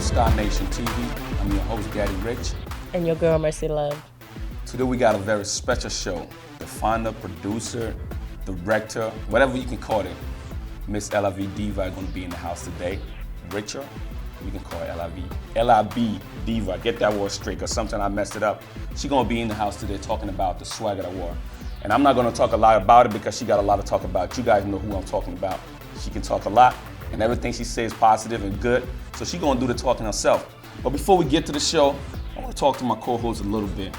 Star Nation TV. I'm your host, Daddy Rich. And your girl, Mercy Love. Today we got a very special show. The founder, producer, director, whatever you can call it, Miss LIV Diva is going to be in the house today. Richer, we can call her LIV Diva. Get that word straight, because sometimes I messed it up. She's going to be in the house today talking about the swag of the war. And I'm not going to talk a lot about it because she got a lot to talk about. You guys know who I'm talking about. She can talk a lot, and everything she says is positive and good. So she's going to do the talking herself. But before we get to the show, I want to talk to my co-host a little bit.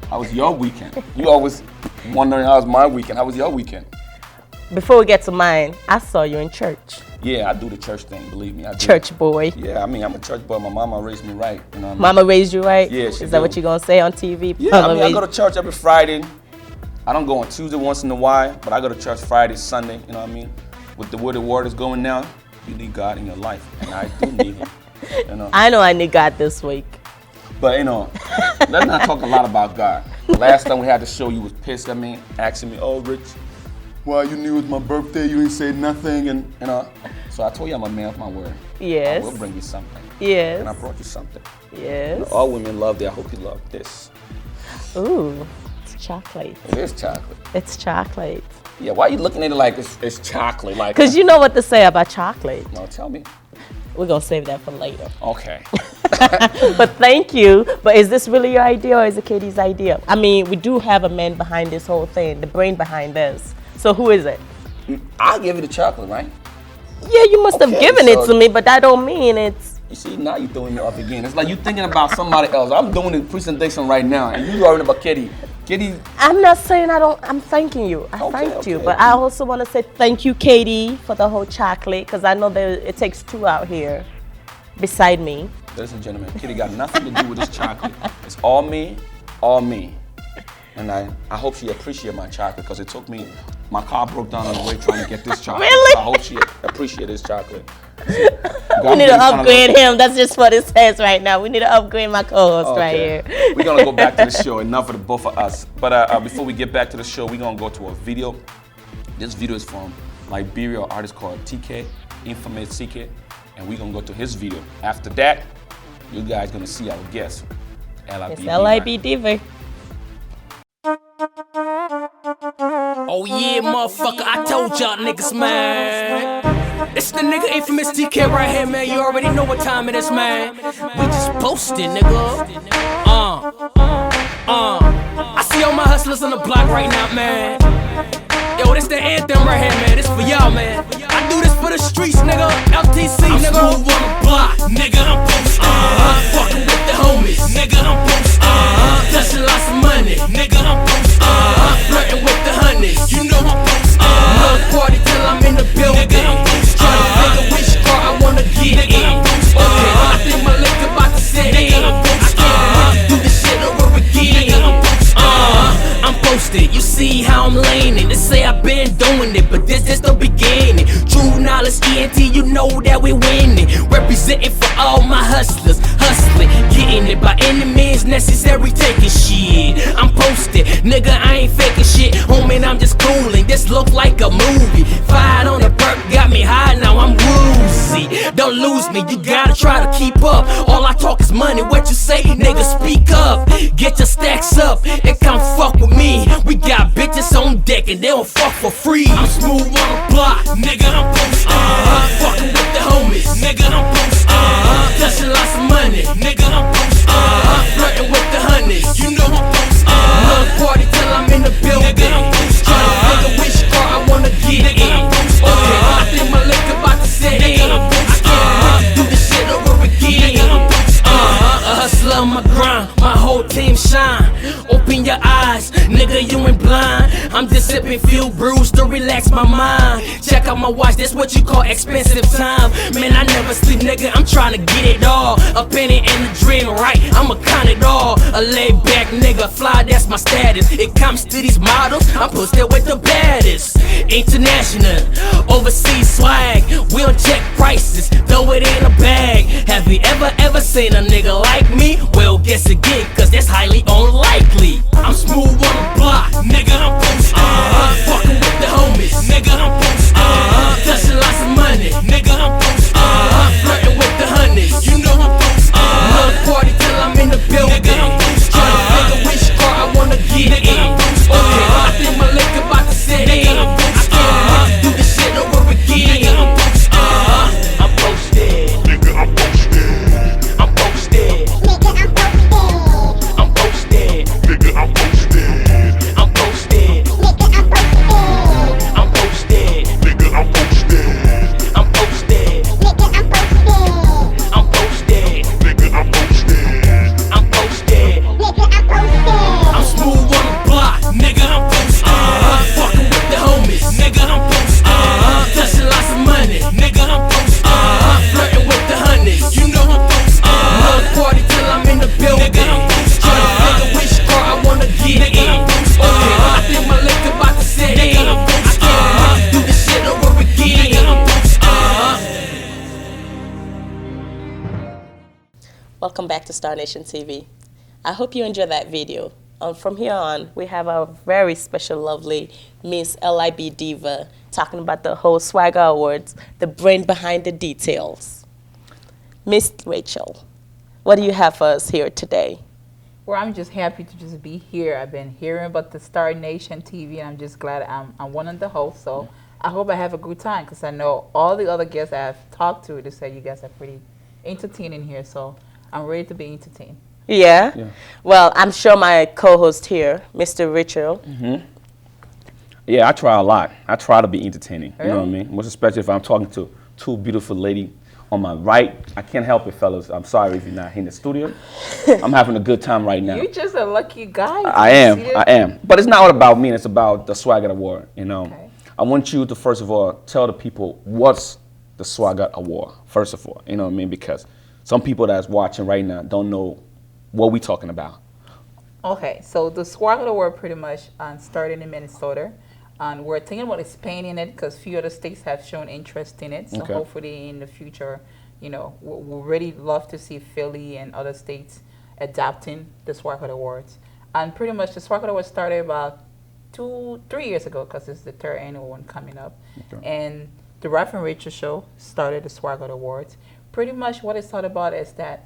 How was your weekend? You always wondering how was my weekend. How was your weekend? Before we get to mine, I saw you in church. Yeah, I do the church thing, believe me. I do. Church boy. Yeah, I mean, I'm a church boy. My mama raised me right. You know what I mean? Mama raised you right? Yeah, she Is that what you're going to say on TV? Yeah, I mean, I go to church every Friday. I don't go on Tuesday once in a while, but I go to church Friday, Sunday, you know what I mean? With the way the word is going now, you need God in your life, and I do need him, you know? I know I need God this week. But, you know, let's not talk a lot about God. Last time we had the show, you was pissed at me, asking me, oh, Rich, why you knew it was my birthday, you didn't say nothing, and, you know. So I told you I'm a man of my word. Yes. I will bring you something. Yes. And I brought you something. Yes. You know, all women love it. I hope you love this. Ooh, it's chocolate. It is chocolate. It's chocolate. Yeah, why are you looking at it like it's chocolate? Like, Because you know what to say about chocolate. No, tell me. We're going to save that for later. Okay. But thank you. But is this really your idea or is it Katie's idea? I mean, we do have a man behind this whole thing, the brain behind this. So who is it? I'll give you the chocolate, right? Yeah, you must have given it to me, but that don't mean it's... You see, now you're throwing me off again. It's like you're thinking about somebody else. I'm doing the presentation right now, and you're worried about Katie. Katie. I'm not saying I'm thanking you. I thanked you. But I also want to say thank you, Katie, for the whole chocolate, because I know that it takes two out here beside me. Ladies and gentlemen, Katie got nothing to do with this chocolate. It's all me, all me. And I hope she appreciates my chocolate, because it took me, my car broke down on the way trying to get this chocolate. Really? So I hope she appreciates this chocolate. We need to upgrade him. That's just what it says right now. We need to upgrade my co-host right here. We're going to go back to the show. Enough of the both of us. But before we get back to the show, we're going to go to a video. This video is from Liberia, an artist called TK, Infamous CK. And we're going to go to his video. After that, you guys going to see our guest, LIV It's LIV Diva. Oh yeah, motherfucker, I told y'all niggas, man. It's the nigga Infamous TK right here, man. You already know what time it is, man. We just posted, nigga. I see all my hustlers on the block right now, man. Yo, this the anthem right here, man. This for y'all, man. I do this for the streets, nigga. LTC, nigga. I'm smooth on the block, nigga. I'm posted. Fucking with the homies, nigga. I'm posted. Touching lots of money, nigga. I'm posted. Flirting with the honeys, you know I'm posted. Love party till I'm in the building. Nigga, I'm posted. Try to figure which car I wanna get in. Okay, I think my liquor about to set in. Nigga, I'm posted. I can't wait to do this shit over again. Nigga, I'm posted. I'm posted. You see how I'm leaning. They say I've been doing it, but this is the beginning. True knowledge, ENT, you know that we winning. Representing for all my hustlers, hustling, getting it by any means necessary, taking shit. I'm posted, nigga, I ain't faking shit. Homie, I'm just cooling. This look like a movie. Fired on the perk, got me high, now I'm woozy. Don't lose me, you gotta try to keep up. All I talk is money, what you say, nigga, speak up. Get your stacks up and come fuck with me. We got bitches on deck and they don't fuck for free. I'm smooth on the block, nigga, I'm posted. Fucking with the homies, nigga, I'm posted. Touching lots of money, nigga, I'm posted. Flirting with the honeys, you know I'm posted. Love party till I'm in the building. Nigga, I'm posted. Try to figure which car I wanna get in. Nigga, I'm posted. Okay, I think my liquor about to set in. Nigga, I'm posted. I can't wait to do this shit over again. Nigga, I'm posted. A hustler on my grind, my whole team shine. Open your eyes, nigga, you ain't blind. I'm just sipping few brews to relax my mind. Check out my watch, that's what you call expensive time. Man, I never sleep, nigga, I'm trying to get it all. A penny and a dream, right? I'ma count it all. A laid back nigga, fly, that's my status. It comes to these models, I'm posted with the baddest. International, overseas swag. We don't check prices, throw it in a bag. Have you ever seen a nigga like me? Well, guess again, cause that's highly unlikely. I'm smooth on the block, nigga, I'm posted. Fucking with the homies, nigga, I'm posted. Touching lots of money, nigga, I'm posted. Flirting with the honeys, you know I'm posted. Welcome back to Star Nation TV. I hope you enjoyed that video. From here on, we have our very special, lovely Miss LIB Diva talking about the whole Swagger Awards, the brain behind the details. Miss Rachel, what do you have for us here today? Well, I'm just happy to just be here. I've been hearing about the Star Nation TV, and I'm just glad I'm one of the hosts. So I hope I have a good time, because I know all the other guests I've talked to, they said you guys are pretty entertaining here. So I'm ready to be entertained. Yeah? Well, I'm sure my co-host here, Mr. Richard. Yeah, I try a lot. I try to be entertaining. Really? You know what I mean? Most especially if I'm talking to two beautiful ladies on my right. I can't help it, fellas. I'm sorry if you're not here in the studio. I'm having a good time right now. You're just a lucky guy. I am. But it's not all about me. It's about the Swagger Award, you know. Okay. I want you to, first of all, tell the people what's the Swagger Award, first of all. You know what I mean? Because some people that's watching right now don't know what we talking about. Okay, so the Swagger Award pretty much started in Minnesota. And we're thinking about expanding it because few other states have shown interest in it. So hopefully in the future, you know, we'll really love to see Philly and other states adapting the Swagger Awards. And pretty much the Swagger Awards started about 2-3 years ago, because it's the third annual one coming up. And the Ralph and Rachel show started the Swagger Awards. Pretty much what it's all about is that,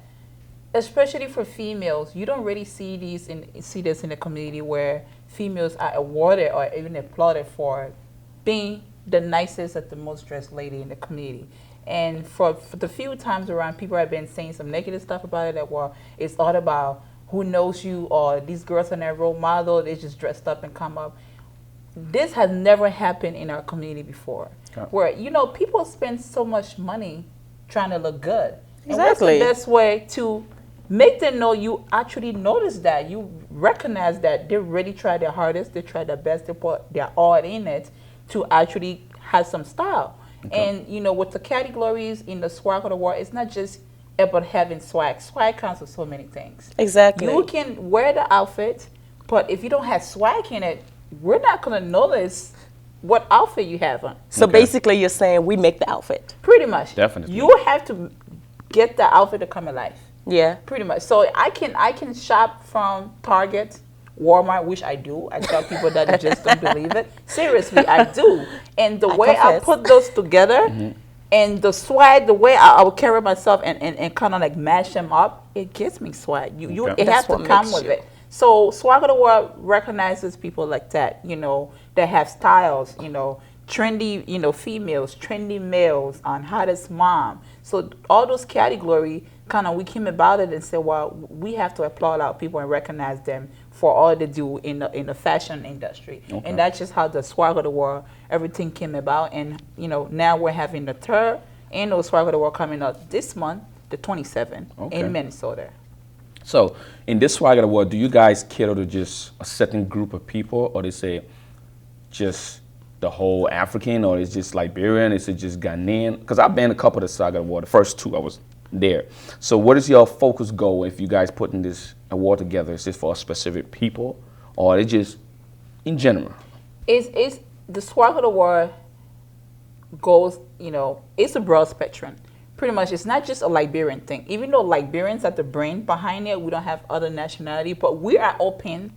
especially for females, you don't really see this in the community where females are awarded or even applauded for being the nicest or the most dressed lady in the community. And for the few times around, people have been saying some negative stuff about it, that, well, it's all about who knows you, or these girls are not role model, they just dressed up and come up. This has never happened in our community before, where, you know, people spend so much money trying to look good. And what's the best way to make them know you actually notice that, you recognize that they really tried their hardest, they tried their best, they put their all in it to actually have some style. And, you know, with the categories in the Swagger Award, it's not just about having swag. Swag counts with so many things. Exactly. You can wear the outfit, but if you don't have swag in it, we're not going to notice what outfit you have on. So basically you're saying we make the outfit. Pretty much. Definitely. You have to get the outfit to come alive. Yeah. Pretty much. So I can shop from Target, Walmart, which I do. I tell people that just don't believe it. Seriously, I do. And the way I put those together and the swag, the way I will carry myself and kind of like mash them up, it gives me swag. It has to come with it. So Swagger Award recognizes people like that, you know, that have styles, you know, trendy, you know, females, trendy males, on hottest mom. So all those categories, kind of, we came about it and said, well, we have to applaud our people and recognize them for all they do in the fashion industry. And that's just how the Swagger Award, everything came about. And, you know, now we're having the third annual Swagger Award coming up this month, the 27th, in Minnesota. So in this Swagger Award, do you guys cater to just a certain group of people, or they say just the whole African, or it's just Liberian, is it just Ghanaian? Because I've been a couple of the Swagger Award, the first two I was there. So what is your focus goal if you guys putting this award together? Is this for specific people, or is it just in general? It's the Swagger Award goes, you know, it's a broad spectrum. Pretty much, it's not just a Liberian thing. Even though Liberians are the brain behind it, we don't have other nationality, but we are open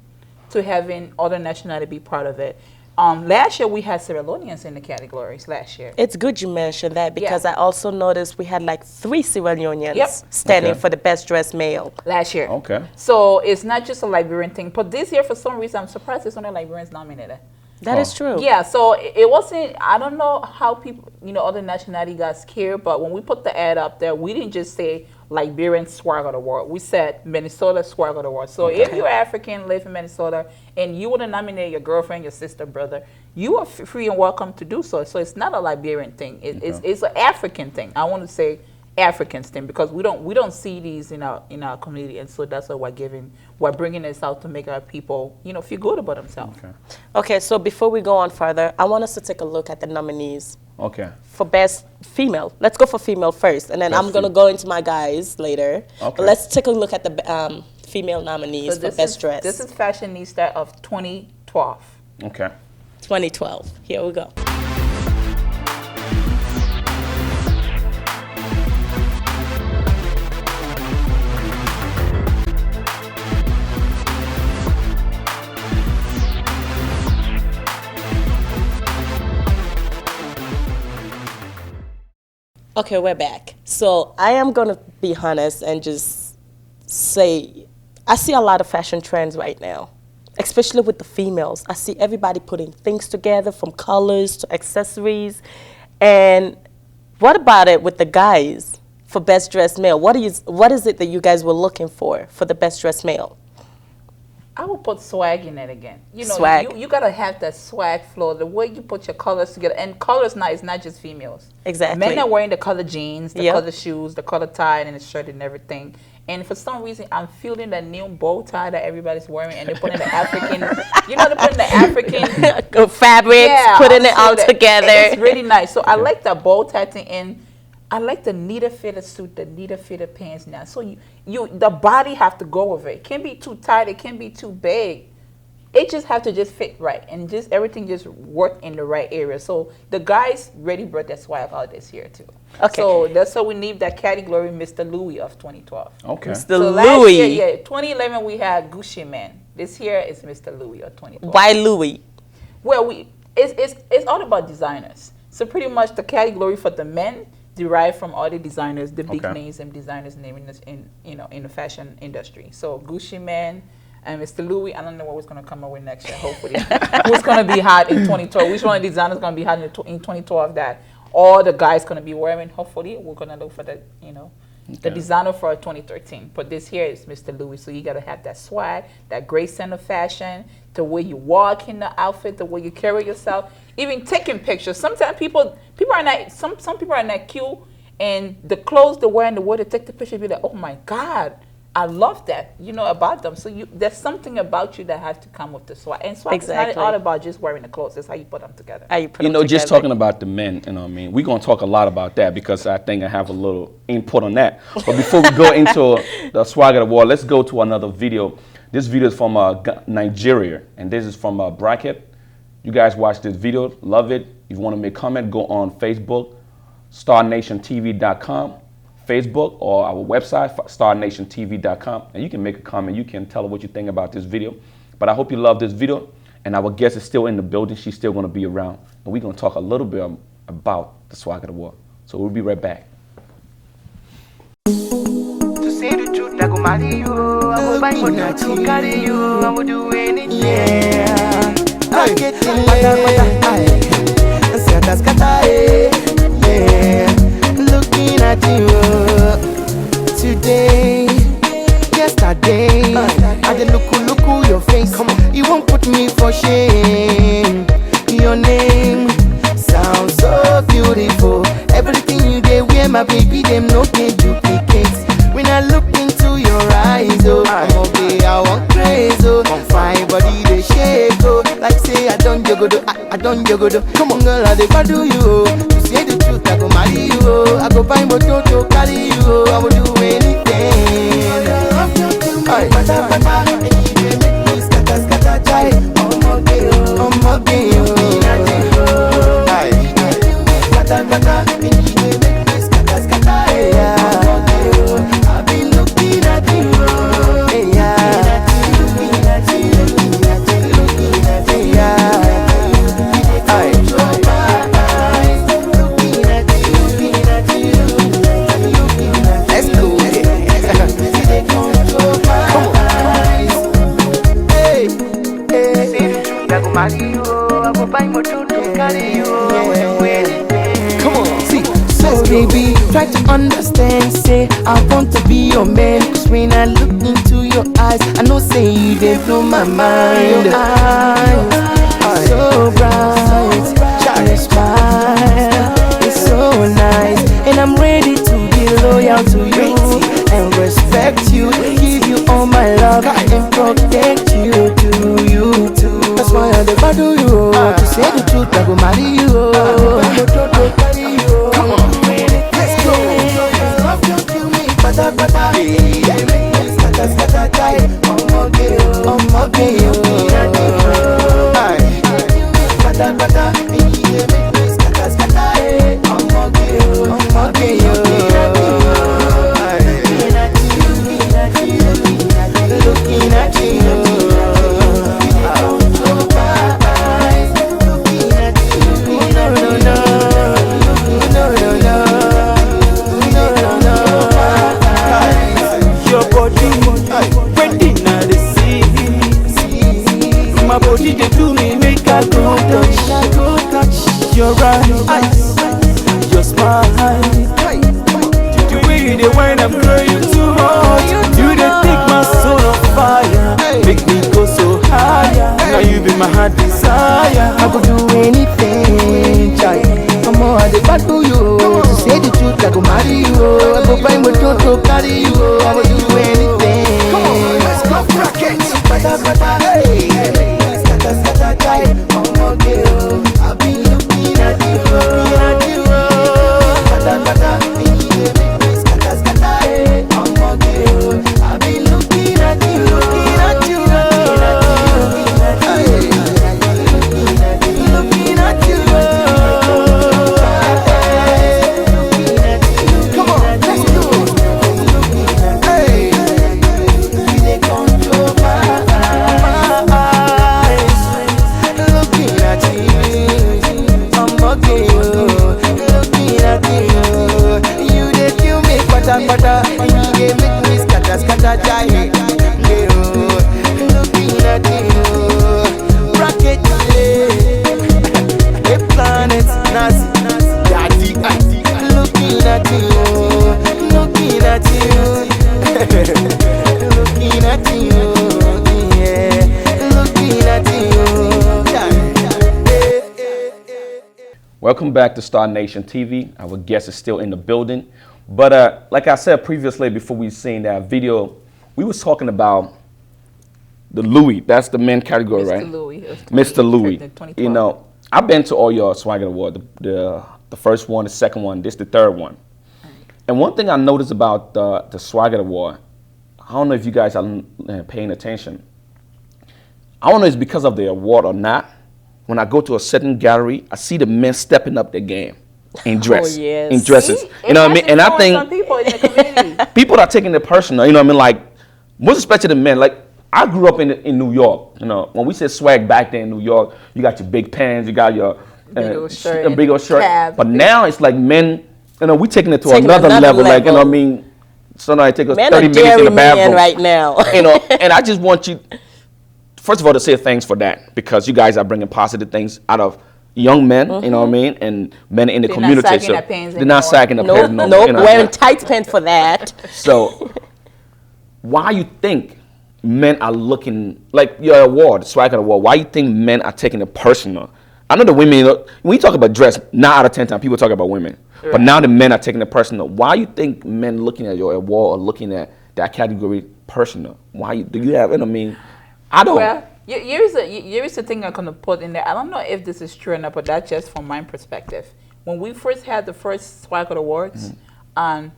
to having other nationality be part of it. Last year we had Sierra Leoneans in the categories last year. It's good you mentioned that, because I also noticed we had like 3 Sierra Leoneans standing for the best dressed male last year. Okay. So it's not just a Liberian thing, but this year for some reason I'm surprised there's only Liberians nominated. That is true. Yeah, so it wasn't, I don't know how people, you know, other nationality got scared, but when we put the ad up there, we didn't just say Liberian Swagger Award. We said Minnesota Swagger Award. So if you're African, live in Minnesota, and you want to nominate your girlfriend, your sister, brother, you are free and welcome to do so. So it's not a Liberian thing. It's an African thing. I want to say Africans thing, because we don't see these in our community, and so that's why we're bringing this out to make our people, you know, feel good about themselves. Okay, so before we go on further, I want us to take a look at the nominees. Okay. For best female, let's go for female first, and then I'm gonna go into my guys later. Okay. But let's take a look at the female nominees for best dress. This is Fashionista of 2012. Okay. 2012. Here we go. Okay, we're back. So I am going to be honest and just say I see a lot of fashion trends right now, especially with the females. I see everybody putting things together from colors to accessories. And what about it with the guys for best dressed male? What is it that you guys were looking for the best dressed male? I will put swag in it again. You know, swag. You gotta have that swag flow. The way you put your colors together, and colors now is not just females. Exactly. Men are wearing the color jeans, the Yep. color shoes, the color tie, and the shirt and everything. And for some reason, I'm feeling that new bow tie that everybody's wearing, and they're putting the African, you know, they're putting the African fabrics, putting it all that. together. It's really nice. So I like that bow tie thing, and I like the neater fitted suit, the neater fitted pants now. So the body have to go with it. It can't be too tight. It can't be too big. It just have to just fit right, and just everything just work in the right area. So the guys really brought that swag out this year too. Okay. So that's how we named that category Mr. Louis of 2012. Okay. Mr. So Louis. last year, yeah, 2011 we had Gucci Man. This year is Mr. Louis of 2012. Why Louis? Well, it's all about designers. So pretty much the category for the men derived from all the designers, the big names and designers naming this in the fashion industry. So Gucci Man and Mr. Louis. I don't know what was gonna come up with next year. Hopefully, who's gonna be hot in 2012? Which one of the designers gonna be hot in 2012 that all the guys gonna be wearing? Hopefully, we're gonna look for the designer for 2013. But this here is Mr. Louis. So you gotta have that swag, that great sense of fashion, the way you walk in the outfit, the way you carry yourself, even taking pictures. Sometimes people are not, some people are not cute, and the clothes they're wearing, the way they take the picture, be like, oh my God, I love that, about them. So there's something about you that has to come with the swag. And swag is not all about just wearing the clothes. That's how you put them together. Just talking about the men, we're going to talk a lot about that because I think I have a little input on that. But before we go into the swag of the war, let's go to another video. This video is from Nigeria, and this is from Bracket. You guys watch this video, love it. If you want to make a comment, go on Facebook, starnationtv.com, Facebook, or our website, starnationtv.com, and you can make a comment. You can tell us what you think about this video. But I hope you love this video, and our guest is still in the building. She's still going to be around, and we're going to talk a little bit about the swag of the war. So we'll be right back. To say the truth, I go marry you. I go buy for you to carry you. I will do anything. Yeah. I'm getting looking at you today, yesterday. I did look your face. You won't put me for shame. Your name sounds so beautiful. Everything you did, where my baby them no they duplicate. When I look into your eyes, oh, I'm okay, I want crazy, oh. Fine body they shake, oh. Like say I don't jogodo, I don't jogodo. Come on girl, I dey do you. To say the truth, I go marry you. I go find motor to carry you. I will do anything. Aye, pata pata, and you dey make me scatter jai. I'm okay, aye, pata pata, and you dey make me scatter, yeah. I've been looking at you, yeah. Looking at you, yeah. Let's go. Hey, say the truth, I go marry you. I go buy motor to carry you. Come on, see. So baby, try to understand. Say I want to be your man. 'Cause when I look into your eyes, I know say you they blow my mind. Your eyes so bright, your smile is so nice, and I'm ready to be loyal to you and respect you, give you all my love and protect you to you too. That's why I never do you. To say the truth, I go marry you. Come on, let's go. Love you, kill me, pata pata. Scatter jai. I'm okay. Pata pata, and you make me scatter. I'm okay. Looking at you. yeah, looking at you, rocket, a planet, Nazi, daddy, looking at you, looking at you, looking at you, yeah, looking at you, Welcome back to Star Nation TV. Our guest is still in the building. But like I said previously, before we seen that video, we was talking about the Louis. That's the men category, right? Mr. Louis. You know, I've been to all your Swagger Awards, the first one, the second one, this the third one. And one thing I noticed about the Swagger Award, I don't know if you guys are paying attention. I don't know if it's because of the award or not. When I go to a certain gallery, I see the men stepping up their game in dress, in dresses. You know what I mean? And I think people in the community. People are taking it personal. You know what I mean? Like, most especially the men. Like, I grew up in New York. You know, when we said swag back then in New York, you got your big pants, you got your big old shirt. Cab, but now it's like men. You know, we taking it to another level. Like, you know what I mean? Somebody take us 30 minutes in the bathroom right now. You know, and I just want you. First of all, to say thanks for that, because you guys are bringing positive things out of young men, you know what I mean, and men in the community. They're not sagging their pants no more. Nope, wearing tight pants for that. So, why you think men are looking, like your award, Swagger Award, why you think men are taking it personal? I know the women, when you talk about dress, 9 out of 10 times people talk about women, but now the men are taking it personal. Why you think men looking at your award or looking at that category personal? Why do you have it? I mean, I don't. Well, here's the thing I'm going to put in there. I don't know if this is true or not, but that's just from my perspective. When we first had the first Swagger Awards, and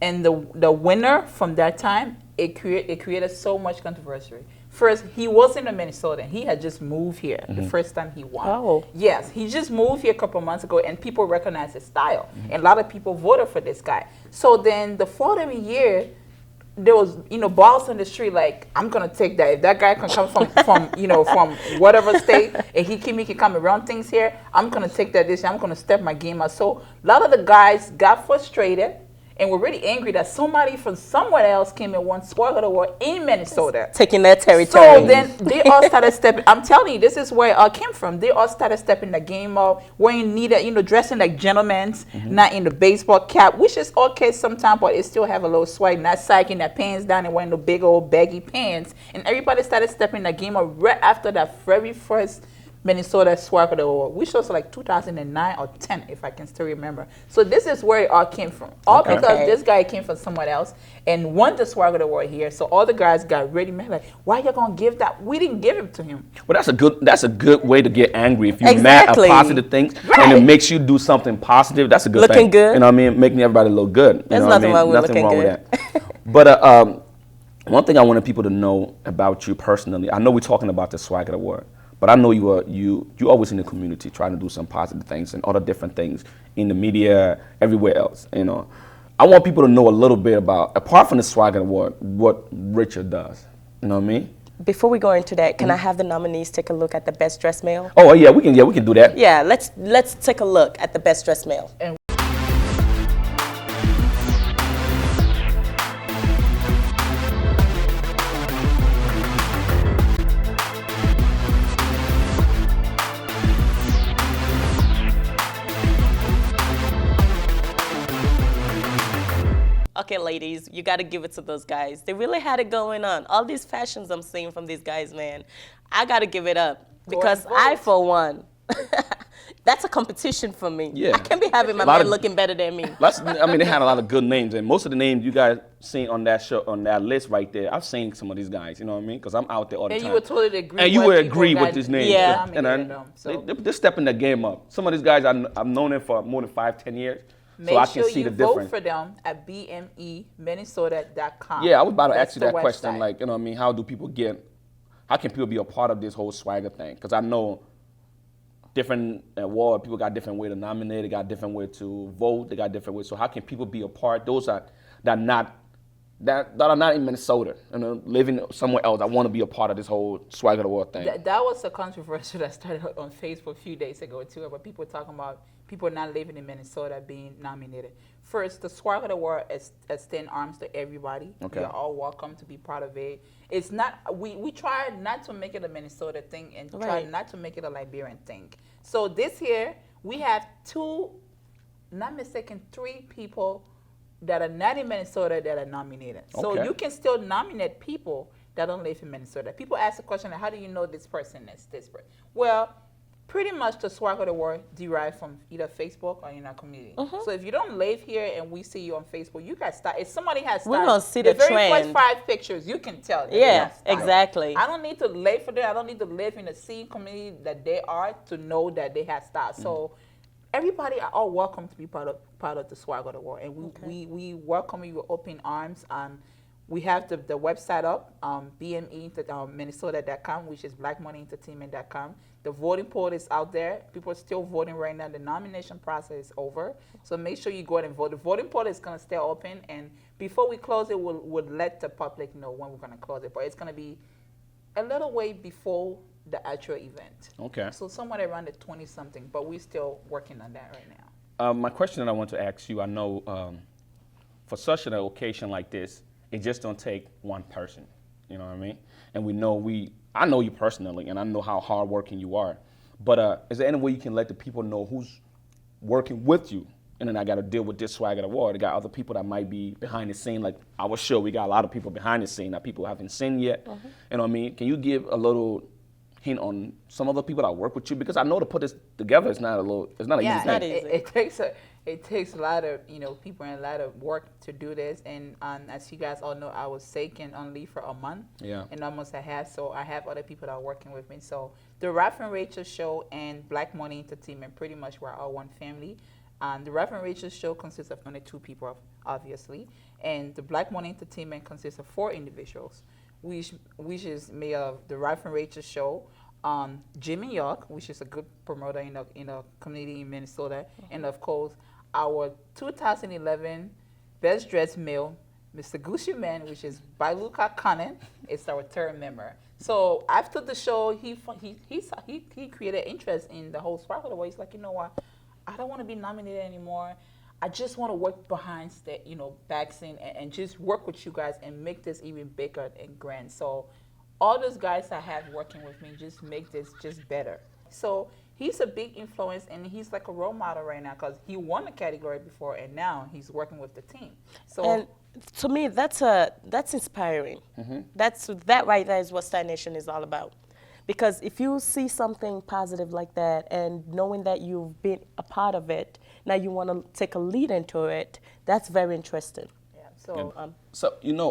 the winner from that time, it created so much controversy. First, he wasn't a Minnesotan. He had just moved here the first time he won. Oh. Yes, he just moved here a couple months ago, and people recognized his style. And a lot of people voted for this guy. So then the following year, there was, balls on the street like, I'm gonna take that. If that guy can come from from whatever state, and he can come around things here, I'm gonna take that this year. I'm gonna step my game up. So a lot of the guys got frustrated and were really angry that somebody from somewhere else came and won Swagger Award in Minnesota, taking their territory. So then they all started stepping. I'm telling you, this is where it all came from. They all started stepping the game up, wearing dressing like gentlemen, not in the baseball cap, which is okay sometimes, but it still have a little swag, not sagging their pants down and wearing the big old baggy pants. And everybody started stepping the game up right after that very first Minnesota Swagger Award, which was like 2009 or 10, if I can still remember. So this is where it all came from. All because this guy came from somewhere else and won the Swagger Award here. So all the guys got really mad, like, why you gonna give that? We didn't give it to him. Well, that's a good way to get angry. If you're mad at positive things and it makes you do something positive, that's a good thing. Looking good. You know what I mean? Making everybody look good. There's nothing wrong with looking good. With that. But one thing I wanted people to know about you personally, I know we're talking about the Swagger Award, but I know you always in the community trying to do some positive things and other different things in the media, everywhere else. I want people to know a little bit about, apart from the Swagger Award, what Richard does. You know what I mean? Before we go into that, can I have the nominees take a look at the best dressed male? Oh yeah, we can do that. Yeah, let's take a look at the best dressed male. Okay, ladies, you got to give it to those guys. They really had it going on. All these fashions I'm seeing from these guys, man, I got to give it up. Because I, for one, that's a competition for me. Yeah. I can't be having my man looking better than me. They had a lot of good names. And most of the names you guys seen on that show, on that list right there, I've seen some of these guys, you know what I mean? Because I'm out there all the time. And you would totally agree. And you would agree with these names. Yeah. They're stepping the game up. Some of these guys, I've known them for more than 5-10 years. So Make sure you vote for them at bmeminnesota.com. Yeah, I was about to ask you that question. Like, you know what I mean? How can people be a part of this whole swagger thing? Because I know different awards, people got different way to nominate, they got different way to vote, they got different ways. So how can people be a part? Those that are not in Minnesota, living somewhere else, I want to be a part of this whole Swagger Award thing. That was a controversy that started on Facebook a few days ago too, about people talking about people not living in Minnesota being nominated. first, the Swag of the World extend arms to everybody. Okay. You're all welcome to be part of it. It's not, we try not to make it a Minnesota thing and try not to make it a Liberian thing. So this year, we have three people that are not in Minnesota that are nominated. So you can still nominate people that don't live in Minnesota. People ask the question, how do you know this person is this person? Well, pretty much the Swag of the World derived from either Facebook or in our community. So if you don't live here and we see you on Facebook, you guys start. If somebody has started, we're gonna see the very first 5 pictures, you can tell. Yeah, exactly. I don't need to live for them. I don't need to live in the same community that they are to know that they have started. So everybody are all welcome to be part of the Swag of the World, and we welcome you with open arms. We have the website up, bme.minnesota.com, which is blackmoneyentertainment.com. The voting poll is out there. People are still voting right now. The nomination process is over. So make sure you go ahead and vote. The voting poll is going to stay open. And before we close it, we'll let the public know when we're going to close it. But it's going to be a little way before the actual event. Okay. So somewhere around the 20-something. But we're still working on that right now. My question that I want to ask you, I know for such an occasion like this, it just don't take one person, you know what I mean? And I know you personally, and I know how hardworking you are. But is there any way you can let the people know who's working with you? And then I got to deal with this Swag of the World. I got other people that might be behind the scene, like our show. We got a lot of people behind the scene that people haven't seen yet. You know what I mean? Can you give a little hint on some other people that work with you? Because I know to put this together, it's not an easy thing. It takes a lot of people and a lot of work to do this. And as you guys all know, I was sick and on leave for a month and almost a half. So I have other people that are working with me. So the Ralph and Rachel Show and Black Money Entertainment, pretty much we're all one family. The Ralph and Rachel Show consists of only 2 people, obviously, and the Black Money Entertainment consists of 4 individuals, which is made of the Ralph and Rachel Show, Jimmy York, which is a good promoter in a community in Minnesota, and of course our 2011 Best Dressed Male, Mr. Gucci Man, which is Bailuka Kanen, is our 3rd member. So after the show, he created interest in the whole Swag of the World. He's like, you know what, I don't want to be nominated anymore. I just want to work behind the back scene and just work with you guys and make this even bigger and grand. So all those guys I have working with me just make this just better. So he's a big influence, and he's like a role model right now because he won a category before, and now he's working with the team. So and to me, that's inspiring. That right there is what Star Nation is all about. Because if you see something positive like that, and knowing that you've been a part of it, now you want to take a lead into it, that's very interesting. So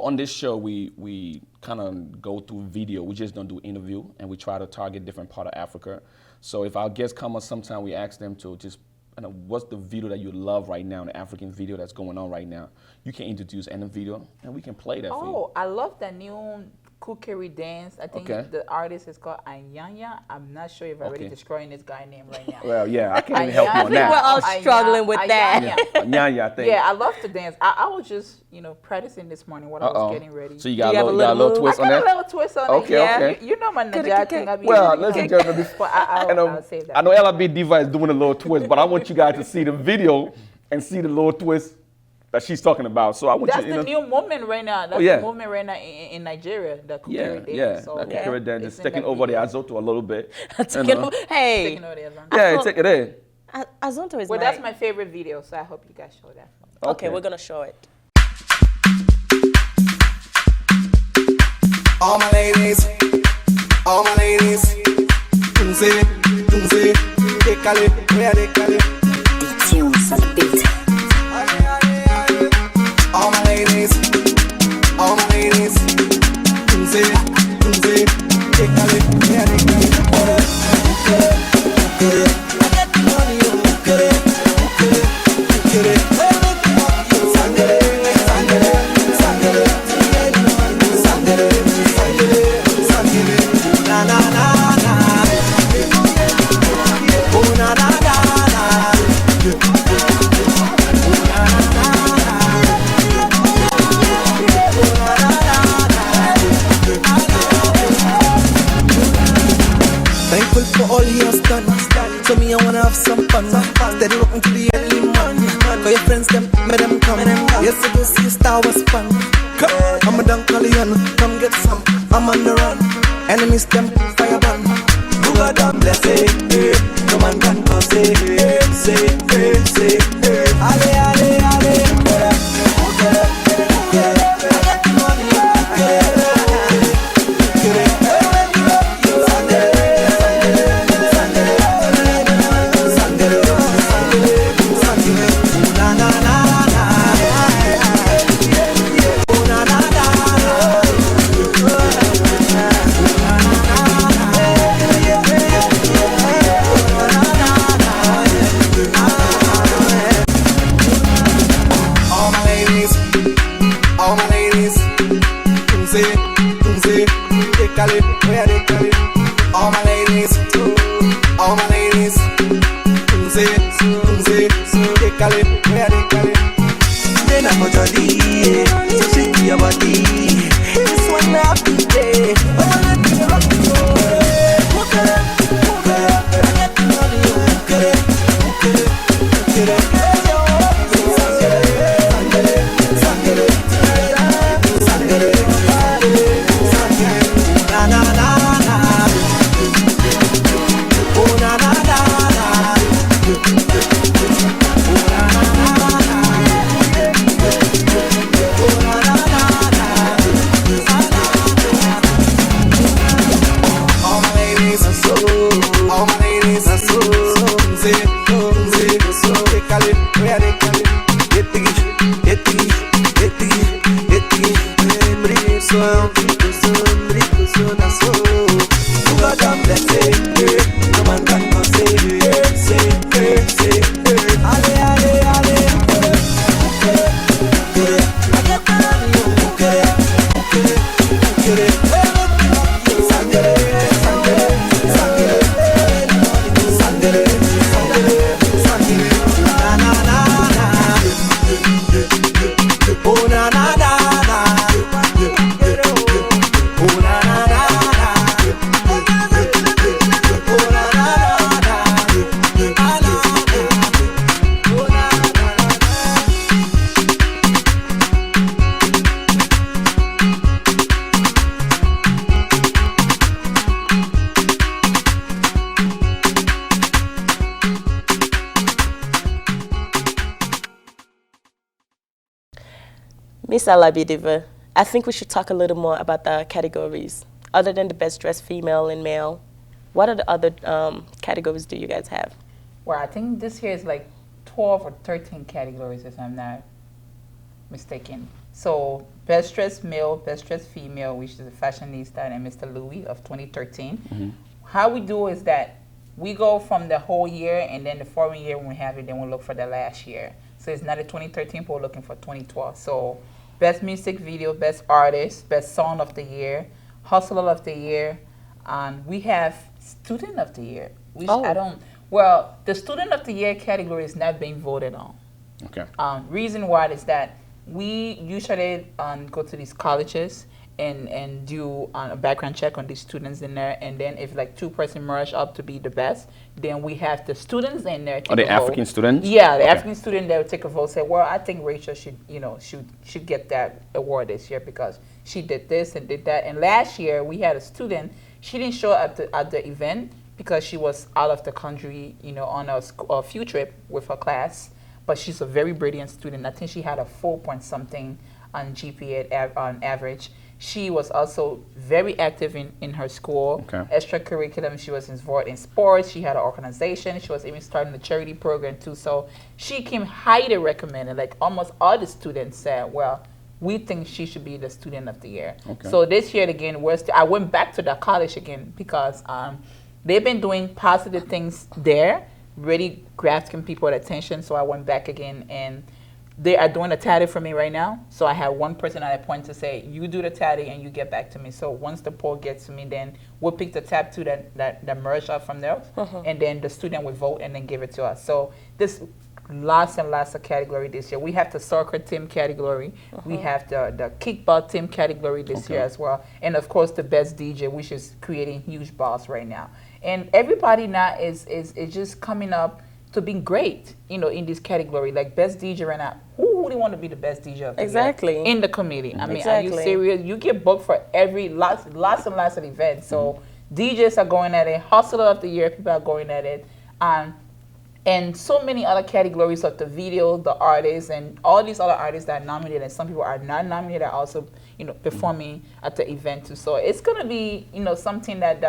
on this show, we kind of go through video. We just don't do interview, and we try to target different part of Africa. So if our guests come on sometime, we ask them to just, what's the video that you love right now, the African video that's going on right now. You can introduce any video, and we can play that for you. Oh, I love that new Kukeri dance. I think the artist is called Anyanya. I'm not sure if I'm already destroying this guy's name right now. Well, yeah, I can't even help you on that. We're all struggling with that. Anyanya, I think. Yeah, I love to dance. I was just, practicing this morning when I was getting ready. So you got a little twist on that? I got a little twist on it. Okay. You know my Naija thing. Well, ladies and gentlemen, I'll say that. I know LRB Diva is doing a little twist, but I want you guys to see the video and see the little twist that she's talking about. So I want That's the new movement right now. That's the movement right now in Nigeria. The Kukeri dance. Yeah. So, the Kukeri dance is taking over the Azonto a little bit. Taking over the Azonto. Yeah, take it in. Azonto is that's my favorite video, so I hope you guys show that. Okay, we're gonna show it. All my ladies, Tunze, dekale, where dekale. The tunes on the beat. All my ladies, Tunze, dekale, where dekale. I get the money, thankful for all he has done. So me, I wanna have some fun. Steady rocking to the early morning. But your friends them, me them come. Yes, you see Star Wars punk. I'm a Dunkalian, come get some. I'm on the run. Enemies them fire ban. Who got them blessing? No man can cause it. Say. Ale, ale, ale. All my ladies, Cali, where they Cali? Then I'm a jolly, so shake your body. This one happy day, oh let me rock you. I get to know you. Na na na na, oh na na na na. Miss Alabi Diva, I think we should talk a little more about the categories. Other than the best dressed female and male, what are the other categories do you guys have? Well, I think this year is like 12 or 13 categories, if I'm not mistaken. So, best dressed male, best dressed female, which is the fashionista and Mr. Louis of 2013. Mm-hmm. How we do is that we go from the whole year, and then the following year when we have it, then we look for the last year. So it's not a 2013, but we're looking for 2012. So best music video, best artist, best song of the year, hustler of the year, and we have student of the year. Which the student of the year category is not being voted on. Okay. Reason why is that we usually go to these colleges and do a background check on these students in there, and then if like 2 person merge up to be the best, then we have the students in there. Are they African students? Yeah, the African student, they will take a vote. Say, well, I think Rachel should get that award this year because she did this and did that. And last year we had a student. She didn't show up at the event because she was out of the country, on a field trip with her class. But she's a very brilliant student. I think she had a 4 point something on GPA on average. She was also very active in her school, extracurriculum. She was involved in sports. She had an organization. She was even starting a charity program too. So she came highly recommended. Like almost all the students said, well, we think she should be the student of the year. Okay. So this year again, I went back to the college again because they've been doing positive things there, really grasping people's attention. So I went back again, and they are doing a tatty for me right now. So I have one person at a point to say, you do the tatty and you get back to me. So once the poll gets to me, then we'll pick the tab 2 that merge up from there. And then the student will vote and then give it to us. So this lots and lots of category this year. We have the soccer team category. We have the kickball team category this year as well. And of course the best DJ, which is creating huge buzz right now. And everybody now is just coming up to being great, in this category, like best DJ right now. Who would want to be the best DJ of the year in the community? I mean, are you serious? You get booked for lots and lots of events. So DJs are going at it. Hustler of the year, people are going at it, and so many other categories of the video, the artists, and all these other artists that are nominated, and some people are not nominated, are also performing at the event too. So it's gonna be something that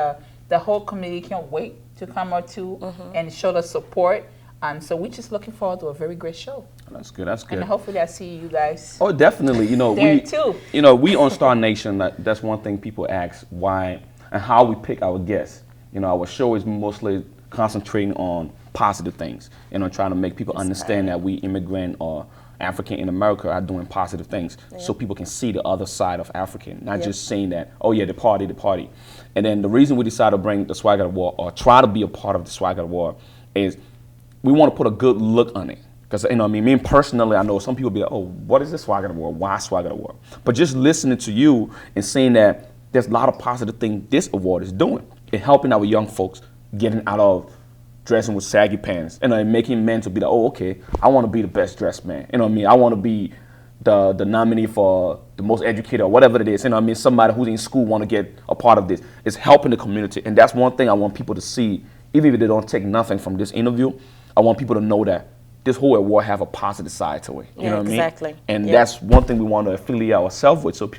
the whole community can't wait to come out to and show the support. And so we're just looking forward to a very great show. That's good. That's good. And hopefully I see you guys. Oh, definitely. There too. We on Star Nation. That's one thing people ask why and how we pick our guests. Our show is mostly concentrating on positive things and trying to make people understand that we immigrant or African in America are doing positive things, so people can see the other side of African, not just saying that, oh yeah, the party. And then the reason we decided to bring the Swagger Award or try to be a part of the Swagger Award is we want to put a good look on it. Because, me personally, I know some people be like, oh, what is the Swagger Award? Why Swagger Award? But just listening to you and saying that there's a lot of positive things this award is doing. It's helping our young folks getting out of dressing with saggy pants and making men to be like, oh, okay, I want to be the best dressed man. I want to be the nominee for the most educated or whatever it is. Somebody who's in school want to get a part of this. It's helping the community. And that's one thing I want people to see, even if they don't take nothing from this interview. I want people to know that this whole award have a positive side to it. You know what I mean? Exactly. And that's one thing we want to affiliate ourselves with, so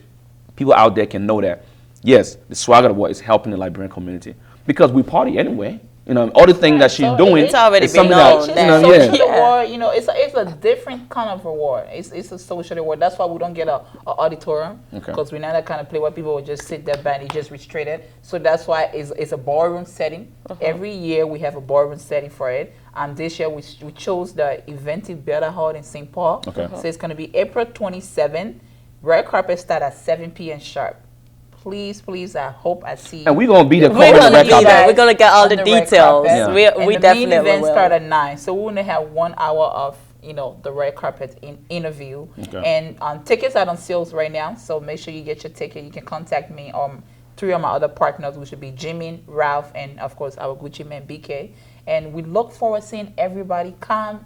people out there can know that, yes, the Swagger Award is helping the Liberian community because we party anyway. All the things that she's doing. It's already been known. Award, it's a different kind of award. It's a social award. That's why we don't get a auditorium, because we're not that kind of play where people will just sit there and it's just restricted. So that's why it's a ballroom setting. Every year we have a ballroom setting for it. And this year we chose the event in Better Hall in St. Paul. So it's going to be April 27th. Red carpet start at 7 p.m. sharp. Please, I hope I see you. And we're going to be there. We're going to get all the details. We definitely main event will. start at 9. So we're going to have 1 hour of, the red carpet interview. And tickets are on sales right now. So make sure you get your ticket. You can contact me on 3 of my other partners, which would be Jimmy, Ralph, and of course our Gucci man, BK. And we look forward to seeing everybody come,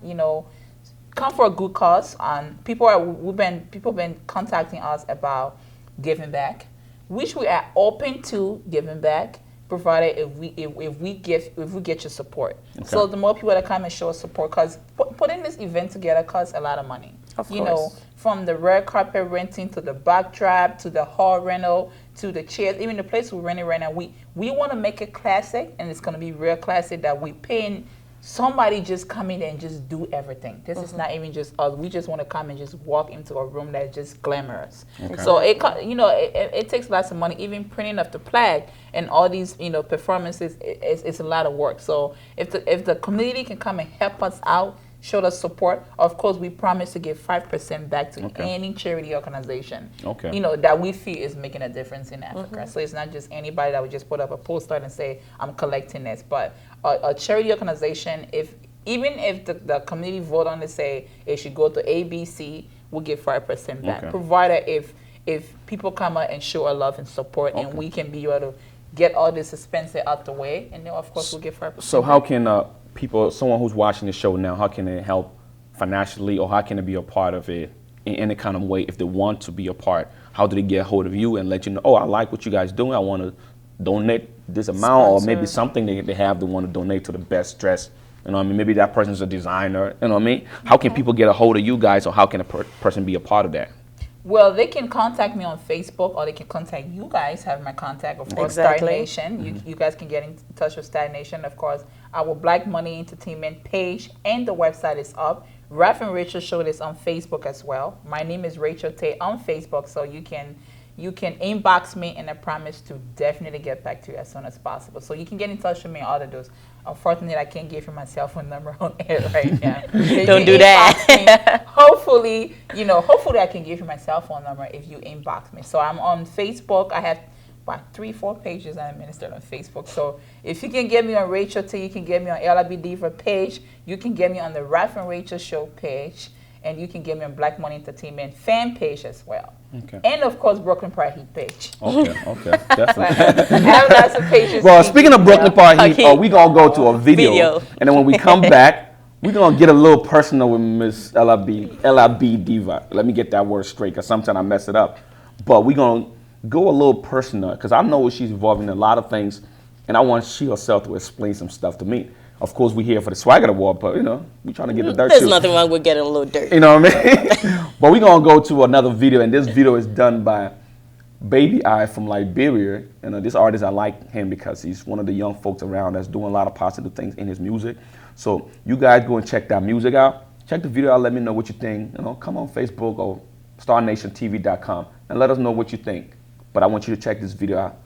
come for a good cause. And people have been contacting us about giving back, which we are open to giving back, provided if we get your support. So the more people that come and show us support, because putting this event together costs a lot of money. Of course. From the red carpet renting to the backdrop to the hall rental to the chairs, even the place we're renting right now, we want to make it classic, and it's going to be real classic, that we paying somebody just come in and just do everything. This is not even just us. We just want to come and just walk into a room that's just glamorous. So it takes lots of money. Even printing up the flag and all these performances, it's a lot of work. So if the community can come and help us out, show us support, of course we promise to give 5% back to any charity organization that we feel is making a difference in Africa. So it's not just anybody that would just put up a poster and say, I'm collecting this, but a charity organization, even if the community vote on it, say it should go to ABC, we'll give 5% back, provided if people come out and show our love and support, and we can be able to get all this expenses out the way, and then of course we'll give 5%. So how can someone who's watching the show now, how can they help financially, or how can they be a part of it in any kind of way if they want to be a part? How do they get a hold of you and let you know, oh, I like what you guys doing, I want to donate this amount, or maybe something they have they want to donate to the best dress? Maybe that person's a designer. How can people get a hold of you guys, or how can a person be a part of that? Well, they can contact me on Facebook, or they can contact you guys. Have my contact, of course, Star Nation. You guys can get in touch with Star Nation. Of course, our Black Money Entertainment page and the website is up. Ralph and Rachel show this on Facebook as well. My name is Rachel Tay on Facebook, so you can inbox me, and I promise to definitely get back to you as soon as possible. So you can get in touch with me on all of those. Unfortunately, I can't give you my cell phone number on air right now. Don't do that. Hopefully I can give you my cell phone number if you inbox me. So I'm on Facebook. I have about 3-4 pages I administered on Facebook. So if you can get me on Rachel T, you can get me on LIB Diva page. You can get me on the Ralph and Rachel Show page. And you can get me on Black Money Entertainment fan page as well. And of course, Brooklyn Pride Heat page. Okay, definitely. I have lots of pages. Well, speaking of Brooklyn Pride Heat, we're going to go to a video. And then when we come back, We're going to get a little personal with Miss LIB Diva. Let me get that word straight, because sometimes I mess it up. But we're going to go a little personal, because I know she's involved in a lot of things, and I want she herself to explain some stuff to me. Of course, we're here for the Swagger Award, but, we're trying to get the dirt There's too. nothing wrong with getting a little dirt. You know what I mean? But we're going to go to another video, and this video is done by Baby I from Liberia. This artist, I like him because he's one of the young folks around that's doing a lot of positive things in his music. So you guys go and check that music out. Check the video out, let me know what you think. Come on Facebook or starnationtv.com and let us know what you think. But I want you to check this video out.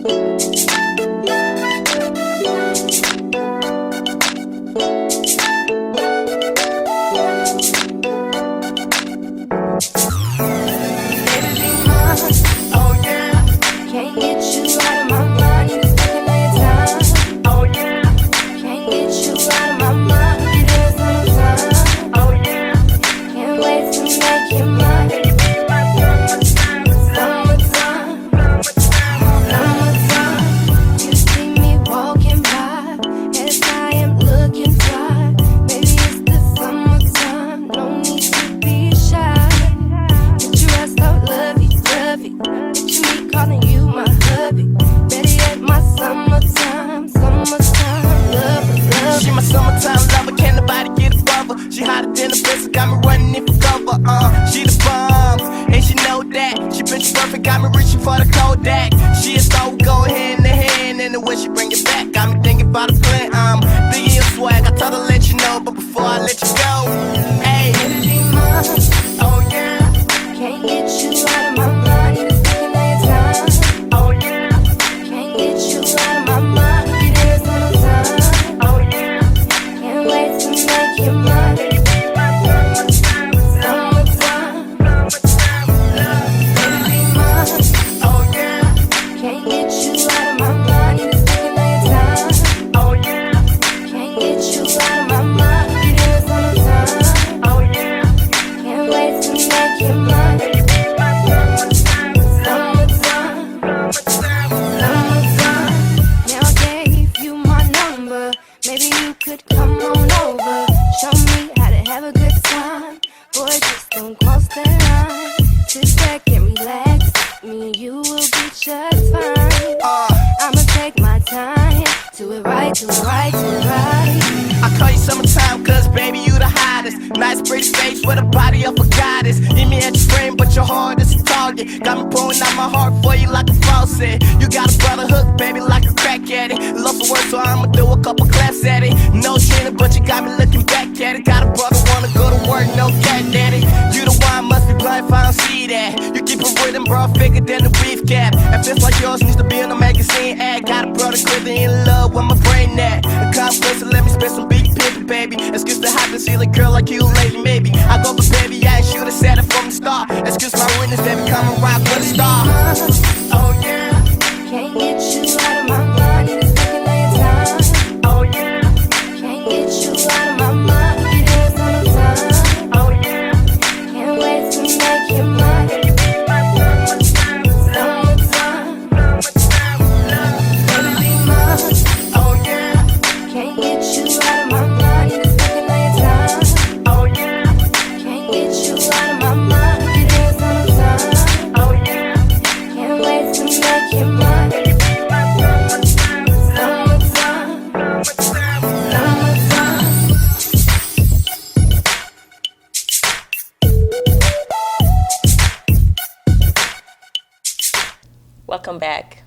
Welcome back.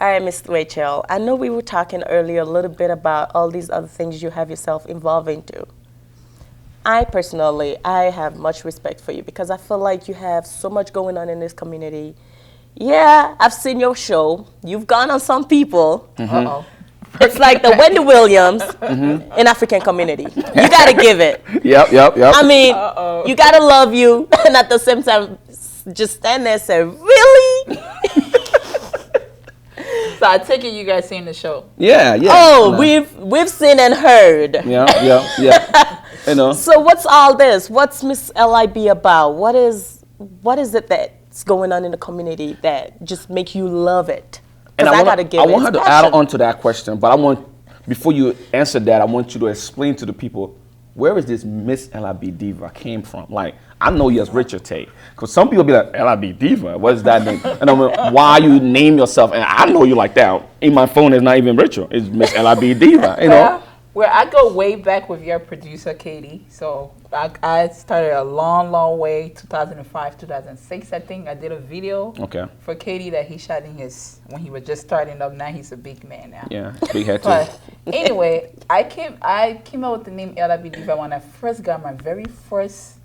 All right, Ms. Rachel, I know we were talking earlier a little bit about all these other things you have yourself involved into. I personally, I have much respect for you because I feel like you have so much going on in this community. Yeah, I've seen your show. You've gone on some people. Uh-oh. It's like the Wendy Williams in African community. You got to give it. Yep. I mean, you got to love you and at the same time just stand there and say, really? So I take it you guys seen the show. Yeah. Oh, we've seen and heard. Yeah. So what's all this? What's Miss LIB about? What is it that's going on in the community that just make you love it? And I gotta give I want her to passion. add on to that question, but before you answer that, I want you to explain to the people where is this Miss LIB Diva came from? Like, I know you as Richard Tate, because some people be like, LIB Diva, what is that name? And I'm like, why you name yourself? And I know you like that. In my phone, it's not even Richard. It's Miss LIB Diva, you know? Well, I go way back with your producer, Katie. So I started a long, long way, 2005, 2006, I think. I did a video for Katie that he shot in when he was just starting up. Now he's a big man now. Yeah, big head too. But anyway, I came out with the name LIB Diva when I first got my very first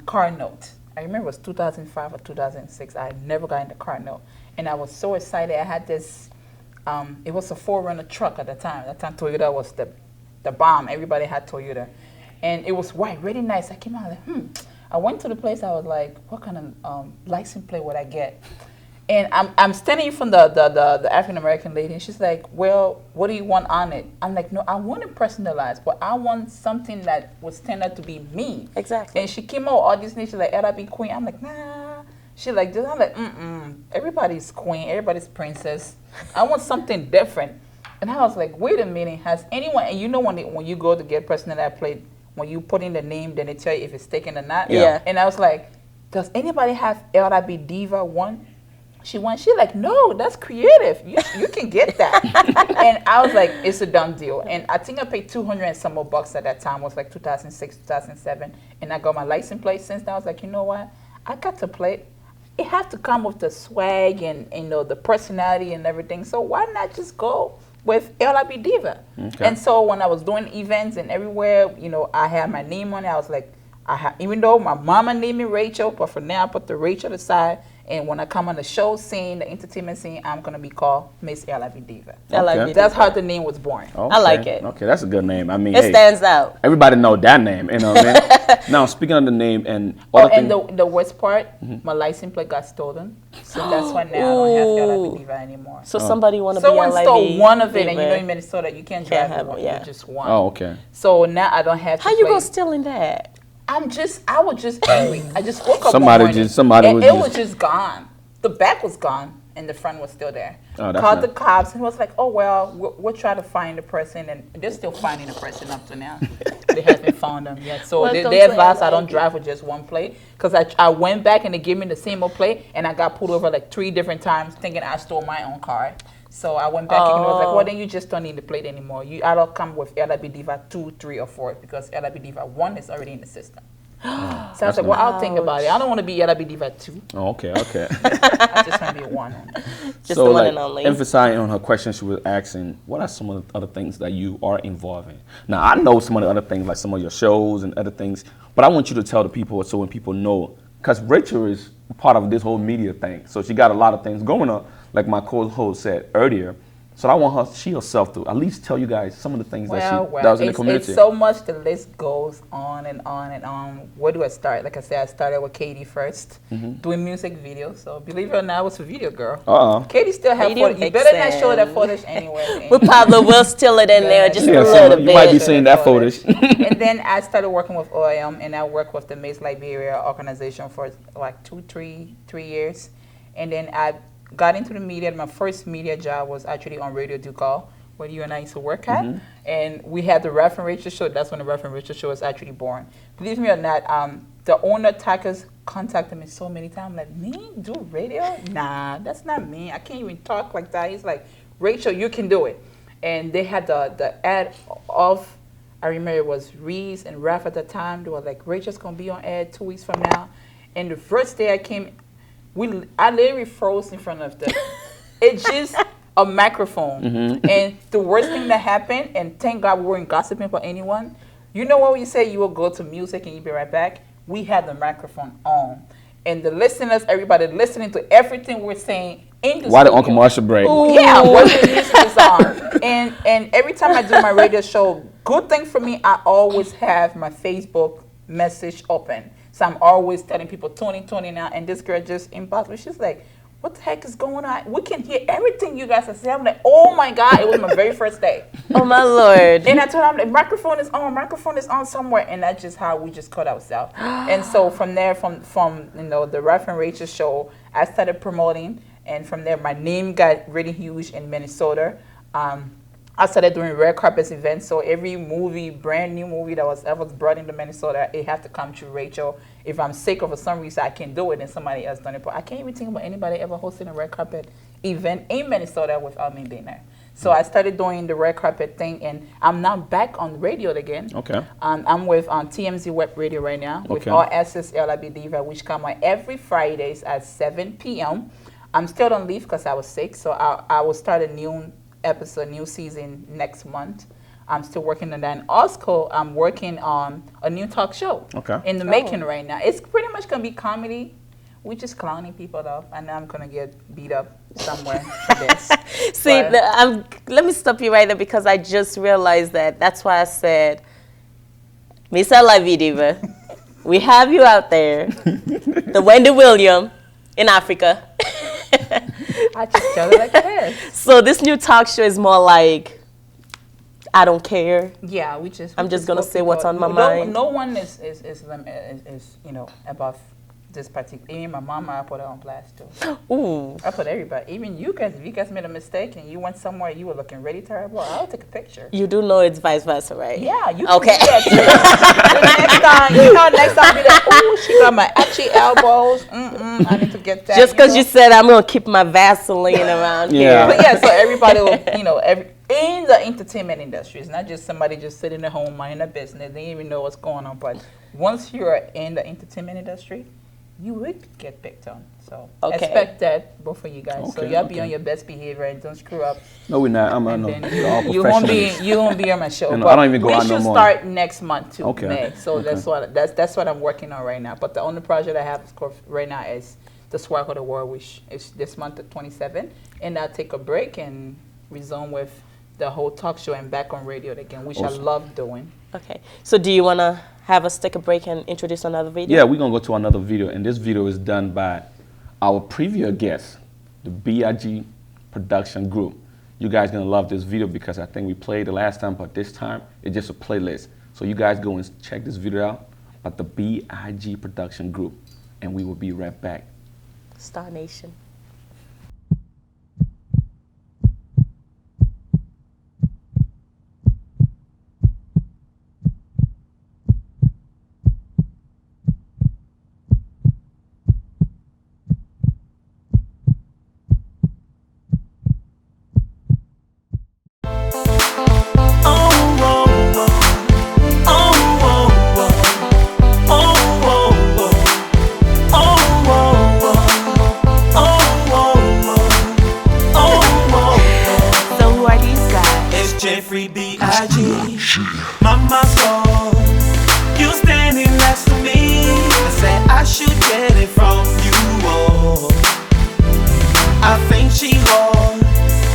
car note. I remember it was 2005 or 2006. I had never gotten the car note. And I was so excited. I had this... it was a 4Runner truck at the time. At that time, Toyota was the bomb. Everybody had Toyota. And it was white, really nice. I came out like, I went to the place. I was like, what kind of license plate would I get? And I'm standing from the African-American lady, and she's like, well, what do you want on it? I'm like, no, I want it personalized, but I want something that would stand out to be me. Exactly. And she came out with all these names. She's like, LIB Queen. I'm like, nah. She like this. I'm like, everybody's queen, everybody's princess. I want something different. And I was like, wait a minute, has anyone, and you know when you go to get personalized plate, when you put in the name, then they tell you if it's taken or not. Yeah. And I was like, does anybody have LIB Diva 1? She like, no, that's creative. You can get that. And I was like, it's a done deal. And I think I paid 200 and some more bucks at that time. It was like 2006, 2007. And I got my license plate since then. I was like, you know what? I got to play. It has to come with the swag and the personality and everything. So why not just go with LIB Diva? Okay. And so when I was doing events and everywhere, I had my name on it. I was like, even though my mama named me Rachel, but for now I put the Rachel aside. And when I come on the show scene, the entertainment scene, I'm going to be called Miss LIB Diva. Okay. That's how the name was born. Okay. I like it. Okay, that's a good name. I mean, it stands out. Everybody know that name, you know what I mean? Now, speaking of the name and the worst part, my license plate got stolen. So that's why now I don't have LIB Diva anymore. So somebody want to be LIB Someone stole one of it, and in Minnesota, you can't drive one, just one. Oh, okay. So now I don't have to How you gonna stealing that? I was just angry. I just woke up somebody one morning, and it was just gone. The back was gone, and the front was still there. Called the cops, and was like, oh, well, we'll try to find the person, and they're still finding the person up to now. They haven't found them yet. So they advised I don't drive with just one plate, because I went back, and they gave me the same old plate, and I got pulled over like 3 different times, thinking I stole my own car. So I went back, and it was like, well, then you just don't need the plate anymore. You either come with LIB Diva 2, 3, or 4, because LIB Diva 1 is already in the system. So I was like, well, I'll think about it. I don't want to be LIB Diva 2. Oh, okay. I just want to be 1. Just the one and only. Emphasizing on her question, she was asking, what are some of the other things that you are involved in? Now, I know some of the other things, like some of your shows and other things, but I want you to tell the people so when people know, because Rachel is part of this whole media thing. So she got a lot of things going on, like my co-host said earlier. So I want she herself to at least tell you guys some of the things that does in the community. It's so much, the list goes on and on and on. Where do I start? Like I said, I started with Katie first, doing music videos. So believe it or not, I was a video girl. Katie still have footage. You better not show that footage anyway. With Pablo, we'll steal it in there just a little bit. You might be seeing that footage. And then I started working with OIM, and I worked with the Miss Liberia organization for like 3 years. And then I got into the media. My first media job was actually on Radio Ducal, where you and I used to work at. And we had the Reverend Rachel show. That's when the Reverend Rachel show was actually born. Believe me or not, the owner, Takas, contacted me so many times. Like, me? Do radio? Nah, that's not me. I can't even talk like that. He's like, Rachel, you can do it. And they had the ad of, I remember it was Reese and Raph at the time. They were like, Rachel's going to be on air 2 weeks from now. And the first day I came, I literally froze in front of them. It's just a microphone. And the worst thing that happened, and thank God we weren't gossiping for anyone, you know what we say, you will go to music and you'll be right back? We had the microphone on. And the listeners, everybody listening to everything we're saying in the Why studio. the commercial break? Yeah, what the music is on. And every time I do my radio show, good thing for me, I always have my Facebook message open. So I'm always telling people, Tony now. And this girl just inboxed me. She's like, what the heck is going on? We can hear everything you guys are saying. I'm like, oh my God, it was my very first day. Oh my Lord. And I told her, I'm like, microphone is on somewhere. And that's just how we just caught ourselves. And so from there, from the Reverend Rachel show, I started promoting. And from there, my name got really huge in Minnesota. I started doing red carpet events. So every movie, brand new movie that was ever brought into Minnesota, it had to come through Rachel. If I'm sick or for some reason I can't do it, then somebody else done it. But I can't even think about anybody ever hosting a red carpet event in Minnesota without me being there. So I started doing the red carpet thing, and I'm now back on radio again. Okay. I'm with TMZ Web Radio right now with All Access LIB Diva, which come on every Fridays at 7 p.m. I'm still on leave because I was sick, so I will start a new episode, new season next month. I'm still working on that. And also, I'm working on a new talk show in the making right now. It's pretty much going to be comedy. We're just clowning people up, and I'm going to get beat up somewhere for this. See, let me stop you right there because I just realized that. That's why I said, Miss LIV Diva, we have you out there, the Wendy William in Africa. I just tell it like it is. So this new talk show is more like, I don't care. Yeah, I'm just going to say what's on my mind. No one is above this particular. Even my mama, I put her on blast too. Ooh. I put everybody. Even you guys, if you guys made a mistake and you went somewhere you were looking really terrible, I'll take a picture. You do know it's vice versa, right? Yeah, you okay. Can do that too. next time be like, ooh, she got my itchy elbows. I need to get that. Just because you said I'm gonna keep my Vaseline around here. But yeah, so everybody will, in the entertainment industry, it's not just somebody just sitting at home minding their business. They don't even know what's going on. But once you're in the entertainment industry, you would get picked on. So expect that, both of you guys. So y'all be on your best behavior and don't screw up. No, we're not. You won't be on my show. I don't even go out no more. We should start next month too, May. So that's what I'm working on right now. But the only project I have, of course, right now is the Swag of the World, which is this month at 27. And I'll take a break and resume with the whole talk show and back on radio again, which I love doing. Okay. So do you want to have us take a break and introduce another video? Yeah, we're going to go to another video. And this video is done by our previous guest, the BIG production group. You guys are going to love this video because I think we played the last time, but this time it's just a playlist. So you guys go and check this video out about the BIG production group. And we will be right back. Star Nation. Mama saw you standing next to me. I said I should get it from you. Oh, I think she hard.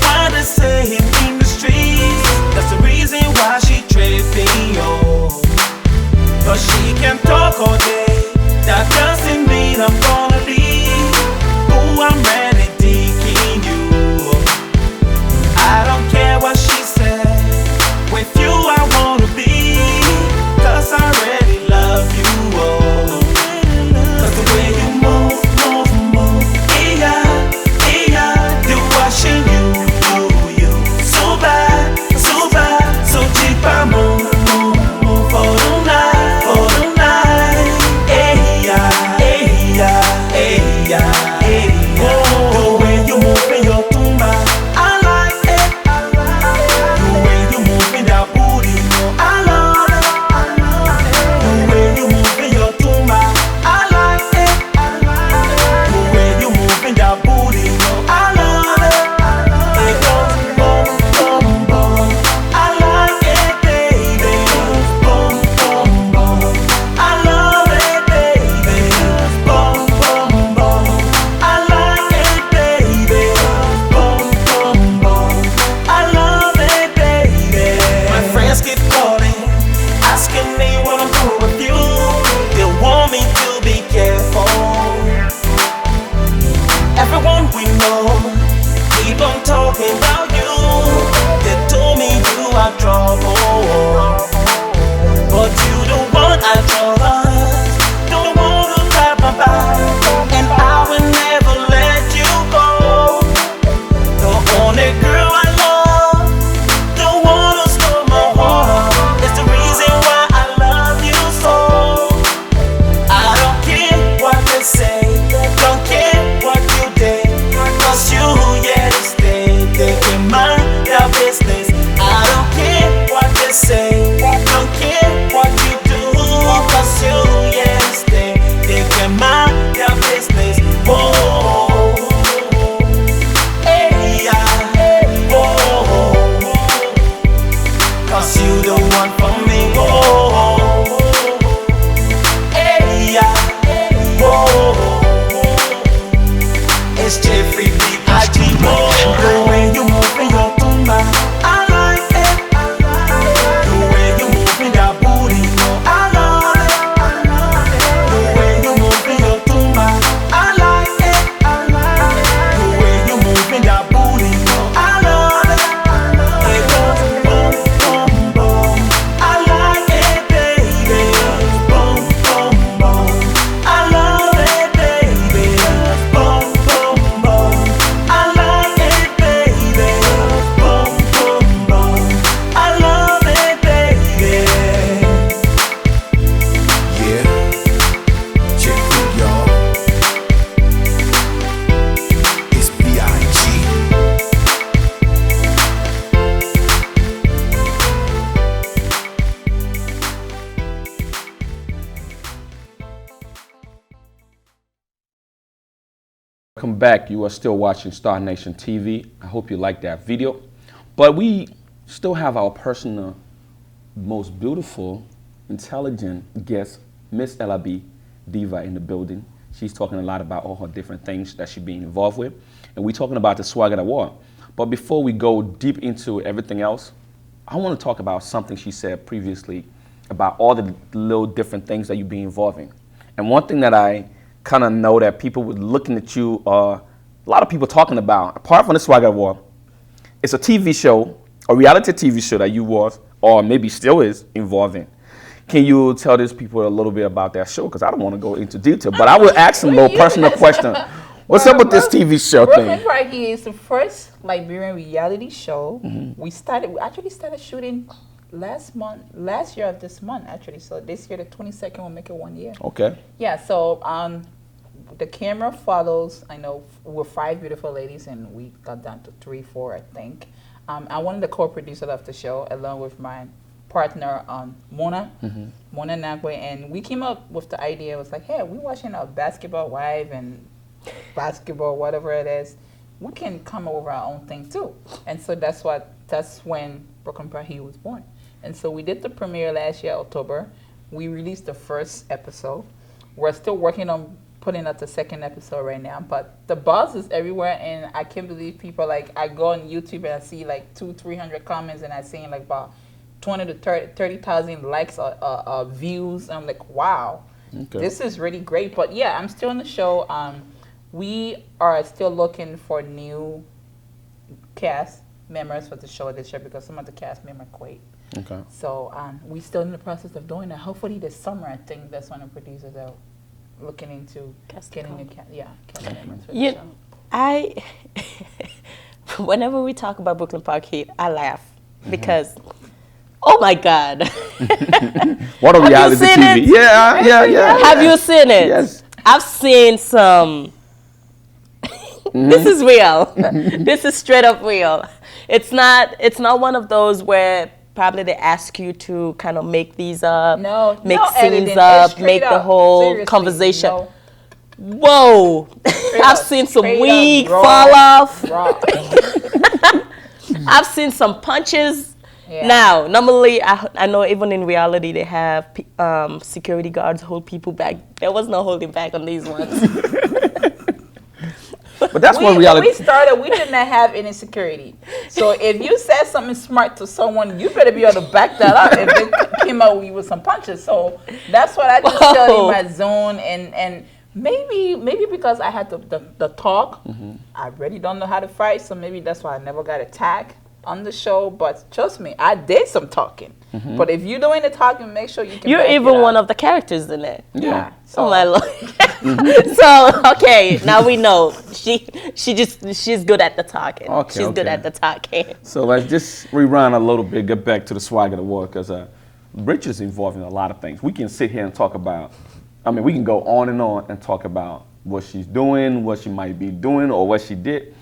Why they say it in the streets? That's the reason why she tripping, yo. But she can talk all day. That doesn't mean I'm gonna leave. Oh, I'm ready digging you. I don't care what she said. With you I wanna be, 'cause I really love you, oh. 'Cause the way you move, yeah, the watching you, so bad, so deep I move for the night, oh, the way you move in your tumba, I like it, the way you move in that booty, I love it, the way you move in your tumba, I like it, the way you move in that booty, I love it, it goes boom, boom, boom, I like it, baby, boom, boom, boom, I love it, baby, boom, boom, boom, I like it, baby, boom, boom, boom, I love it, baby. My friends keep calling, asking me what I'm doing with you. They want me to be careful. Everyone we know keep on talking about you. They told me you are trouble, but you the one I trust. Don't want to tap my back, and I will never let you go. The only girl I love, the Welcome back. You are still watching Star Nation TV. I hope you liked that video. But we still have our personal, most beautiful, intelligent guest, Miss LIB Diva, in the building. She's talking a lot about all her different things that she's being involved with. And we're talking about the Swagger Award. But before we go deep into everything else, I want to talk about something she said previously about all the little different things that you be involved in. And one thing that I kind of know that people were looking at you, a lot of people talking about, apart from the Swagger Award, it's a TV show, a reality TV show that you was, or maybe still is, involved in. Can you tell these people a little bit about that show? Because I don't want to go into detail, but I will ask them a little personal question. What's up with this TV show thing? Brooklyn Right Here is the first Liberian reality show. We actually started shooting last year of this month, actually. So this year, the 22nd, will make it 1 year. Okay. Yeah, so the camera follows, I know, we're 5 beautiful ladies, and we got down to 3, 4, I think. I'm one of the co-producers of the show, along with my partner, Mona Nagwe, and we came up with the idea. It was like, hey, we're watching a Basketball Wife and basketball, whatever it is. We can come up with our own thing too. And so that's when Brooklyn Prahi was born. And so we did the premiere last year, October. We released the first episode. We're still working on putting out the second episode right now, but the buzz is everywhere, and I can't believe people, like, I go on YouTube and I see like 200-300 comments, and I see like about 20 to 30,000 likes or views. I'm like, wow, this is really great. But yeah, I'm still on the show. We are still looking for new cast members for the show this year because some of the cast members quit. Okay. So we're still in the process of doing that. Hopefully this summer, I think that's when the producers are looking into getting new cast members for the show. Whenever we talk about Brooklyn Park Heat, I laugh because, oh my God. What a reality TV. Yeah. Have you seen it? Yes. I've seen some. This is real. This is straight up real. It's not one of those where probably they ask you to kind of make these up, make scenes up, make the whole conversation. No. Whoa! I've seen some wig fall off. I've seen some punches. Yeah. Now, normally, I know even in reality they have security guards hold people back. There was no holding back on these ones. But that's what reality. When we started, we did not have any security. So if you said something smart to someone, you better be able to back that up if they came out with you with some punches. So that's what I just felt in my zone, and maybe because I had the talk, I really don't know how to fight, so maybe that's why I never got attacked on the show. But trust me, I did some talking. But if you're doing the talking, make sure you can. You're even one of the characters in it. Yeah. So. Oh my Lord. So okay, now we know she's good at the talking. Okay, she's good at the talking. So let's just rewind a little bit, get back to the Swagger Award, because Rich is involved in a lot of things. We can sit here and talk about. I mean, we can go on and talk about what she's doing, what she might be doing, or what she did.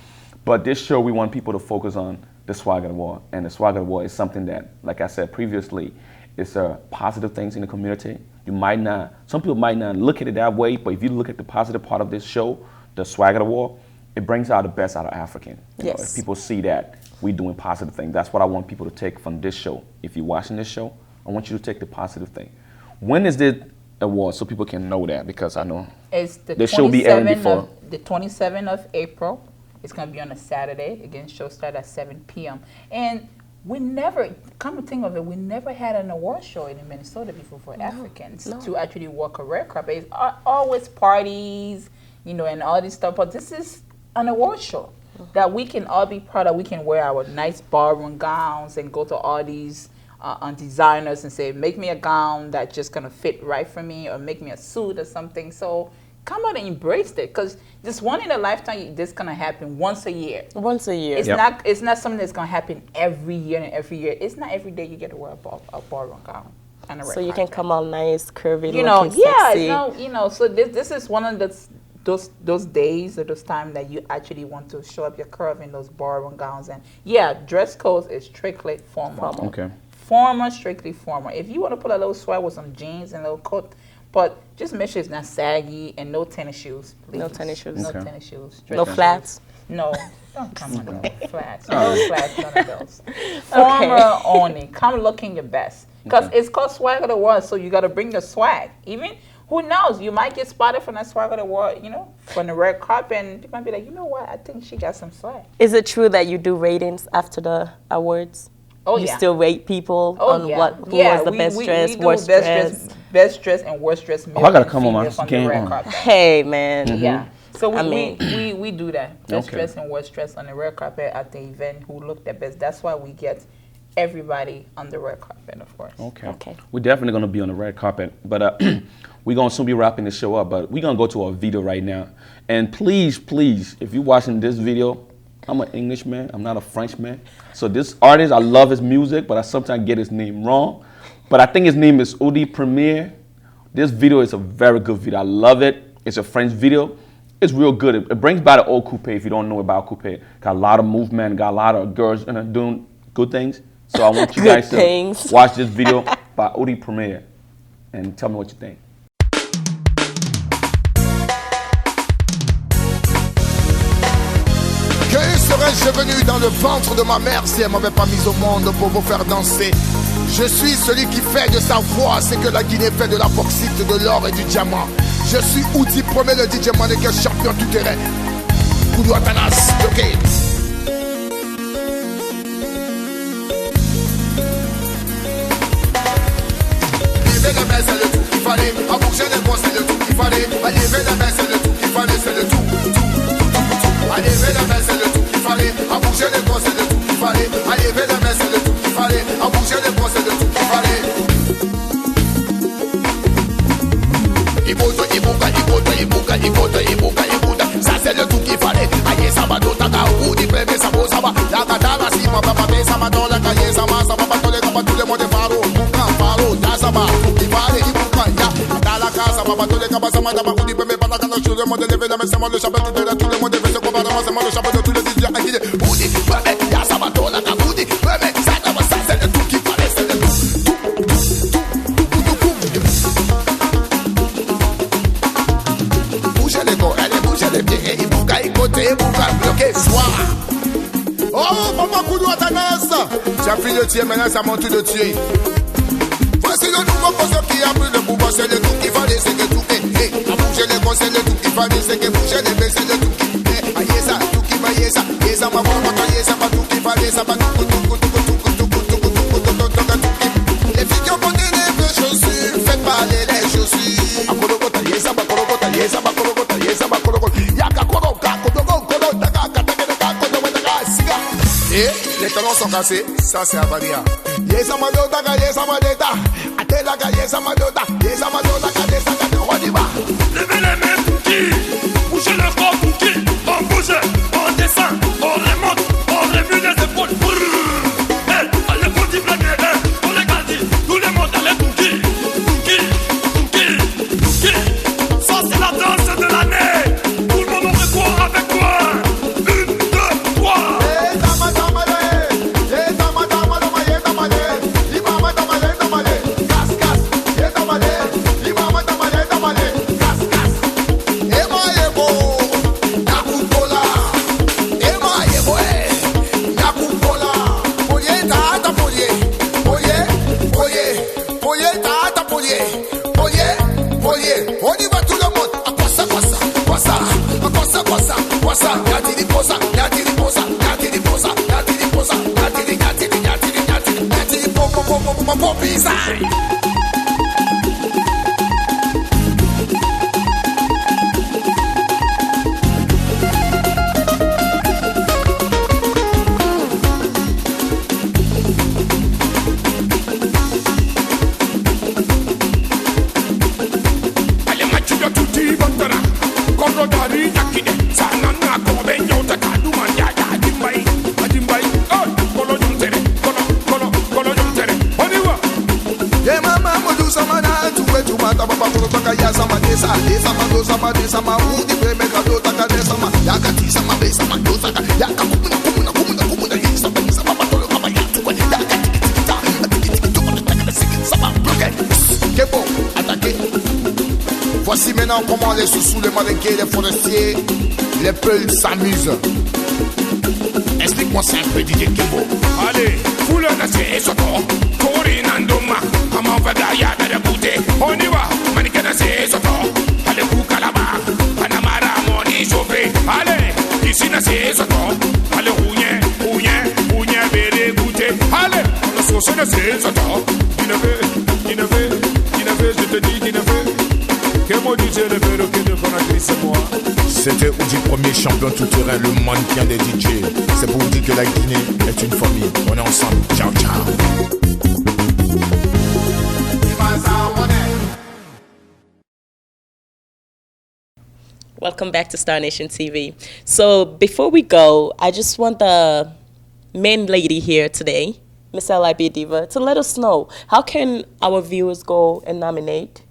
But this show, we want people to focus on the Swagger Award. And the Swagger Award is something that, like I said previously, it's positive things in the community. Some people might not look at it that way, but if you look at the positive part of this show, the Swagger Award, it brings out the best out of African. You know, if people see that we're doing positive things, that's what I want people to take from this show. If you're watching this show, I want you to take the positive thing. When is the award, so people can know that? Because I know it's the show be airing before. The 27th of April. It's going to be on a Saturday. Again, show start at 7 p.m. And we never, come to think of it, we never had an award show in Minnesota before for Africans to actually walk a red carpet. It's always parties, and all this stuff. But this is an award show that we can all be proud of. We can wear our nice ballroom gowns and go to all these designers and say, make me a gown that's just going to fit right for me, or make me a suit or something. So come out and embrace it, because this one in a lifetime, this gonna happen once a year. Once a year. It's not something that's gonna happen every year and every year. It's not every day you get to wear a ballroom gown and a red So you carpet. can come all nice, curvy, looking sexy. So this is one of those days or those times that you actually want to show up your curve in those ballroom gowns. And dress code is strictly formal. Okay. Formal, strictly formal. If you want to put a little sweat with some jeans and a little coat, But just make sure it's not saggy and no tennis shoes, please. No tennis shoes. No Okay. tennis shoes. No flats. No. Don't come on, no flats. No flats, none of those. Former only. Come looking your best. Because it's called Swag of the World, so you got to bring the swag. Even, who knows, you might get spotted from that Swag of the World, you know, from the red carpet, and you might be like, you know what, I think she got some swag. Is it true that you do ratings after the awards? Oh, you yeah. still rate people on what who was the best dress, we do worst dress? best dress and worst dress. Oh, I gotta come on my the game red on. carpet. Hey man. Yeah. So I mean- we do that. Best Okay. dress and worst dress on the red carpet at the event. Who looked the best? That's why we get everybody on the red carpet, of course. Okay. We're definitely gonna be on the red carpet, but we're gonna soon be wrapping the show up. But we're gonna go to our video right now. And please, if you're watching this video, I'm an Englishman. I'm not a Frenchman. So this artist, I love his music, but I sometimes get his name wrong. But I think his name is Udi Premier. This video is a very good video. I love it. It's a French video. It's real good. It brings back the old coupe. If you don't know about coupe, got a lot of movement, got a lot of girls doing good things. So I want you Good guys to things. watch this video by Udi Premier and tell me what you think. Que serais-je venu dans le ventre de ma mère si elle m'avait pas mis au monde pour vous faire danser? Je suis celui qui fait de sa voix ce que la Guinée fait de la bauxite, de l'or et du diamant. Je suis Oudi Premier, le DJ mannequin champion tout terrain. Koudou Atanas, ok. Lever les mains, c'est le tout qu'il fallait. À bouger les bras, c'est le tout qu'il fallait. À lever les mains, c'est le tout qu'il fallait. C'est le tout. À lever les mains, c'est le tout qu'il fallait. À bouger les bras, c'est le tout qu'il fallait. À lever les mains, c'est le tout qu'il fallait. À bouger les bras, c'est le tout qu'il fallait. Iboto, ibuka, iboto, ibuka, iboto, ibuka, ibuka. Ça c'est le tout qu'il fallait. Aïe, ça va, d'autres à ou du bébé, ça va, ça va. La katana, si ma papa, ça va, dans la cahier, ça va, tous les combats, tout le monde est faro. Bouka, faro, là, ça va. Il fallait, ibuka, ya. Dans la casa, ça va, tous les combats, ça va, ou du bébé, pendant que tout le monde est levé, là, mais c'est moi le chapeau de tout le monde est fait ce combattement, c'est moi le chapeau de tous les DJ. Ou du bébé, ya, ça va, dans la cahier, ou du bébé, ça va, ça c'est le tout qu'il fallait, c'est le tout. Bougez les gars, allez bouger les pieds, et bouga, il côté, bouga, bloqué, soir. Oh, papa Koudou Atanas, tu as fini de tuer, maintenant c'est à mon tour de tuer. Voici le nouveau poisson qui a pris le pouvoir, c'est le tout qu'il fallait, c'est que tout est. À bouger les gars, c'est le tout qu'il fallait, c'est que bouger les mains, c'est le tout qu'il fallait. Aïe, ça, tout qui va, ça, et ça va, ça va tout qu'il fallait, ça va tout. Les filles qui ont porté les vraies chaussures, faites parler les chaussures. Akolokota, ça va, kolokota, ça va, kolokota, ça va, kolokota. Yaka, koloka, kolokota, et les talons sont cassés, ça c'est Avaria. Yes, Amadota, yes, Amadeta. Atelaga, yes, Amadota, yes, Amadota, yes, Amadota, on y va. Levez les mains, Touki. Bougez le corps, Touki. On bouge, on descend, on remonte, on remue les épaules. Hey, allez, pour dire blague, on les garde, tout le monde, allez, Touki. Touki, Touki, Touki. Ça, c'est la danse de l'année. Tout le monde en recourt avec moi. 1, 2, 3. Que bon, attaquer. maintenant comment les sous-sous, les malinqués, les forestiers, les peuls s'amusent. Explique-moi ça un peu, DJ Kimbo. Allez, foule la c'est soto, Corinandoma, comment va Gaïa d'écouter. On y va, manique na c'est soto. Allez, Koukalaba, Panamara, Moni, chauffé. Allez, ici na c'est soto. Allez, Ougnen, béré, goûter. Allez, on a sauce na c'est soto. Je te dis qu'il ne veut. Que mon DJ ne veut que de prendre la c'est moi. C'était Oudi, premier champion tout-terrain, le mannequin des DJ. C'est pour vous dire que la Guinée est une famille. On est ensemble. Ciao, ciao. Welcome back to Star Nation TV. So before we go, I just want the main lady here today, Miss LIB Diva, to let us know how can our viewers go and nominate,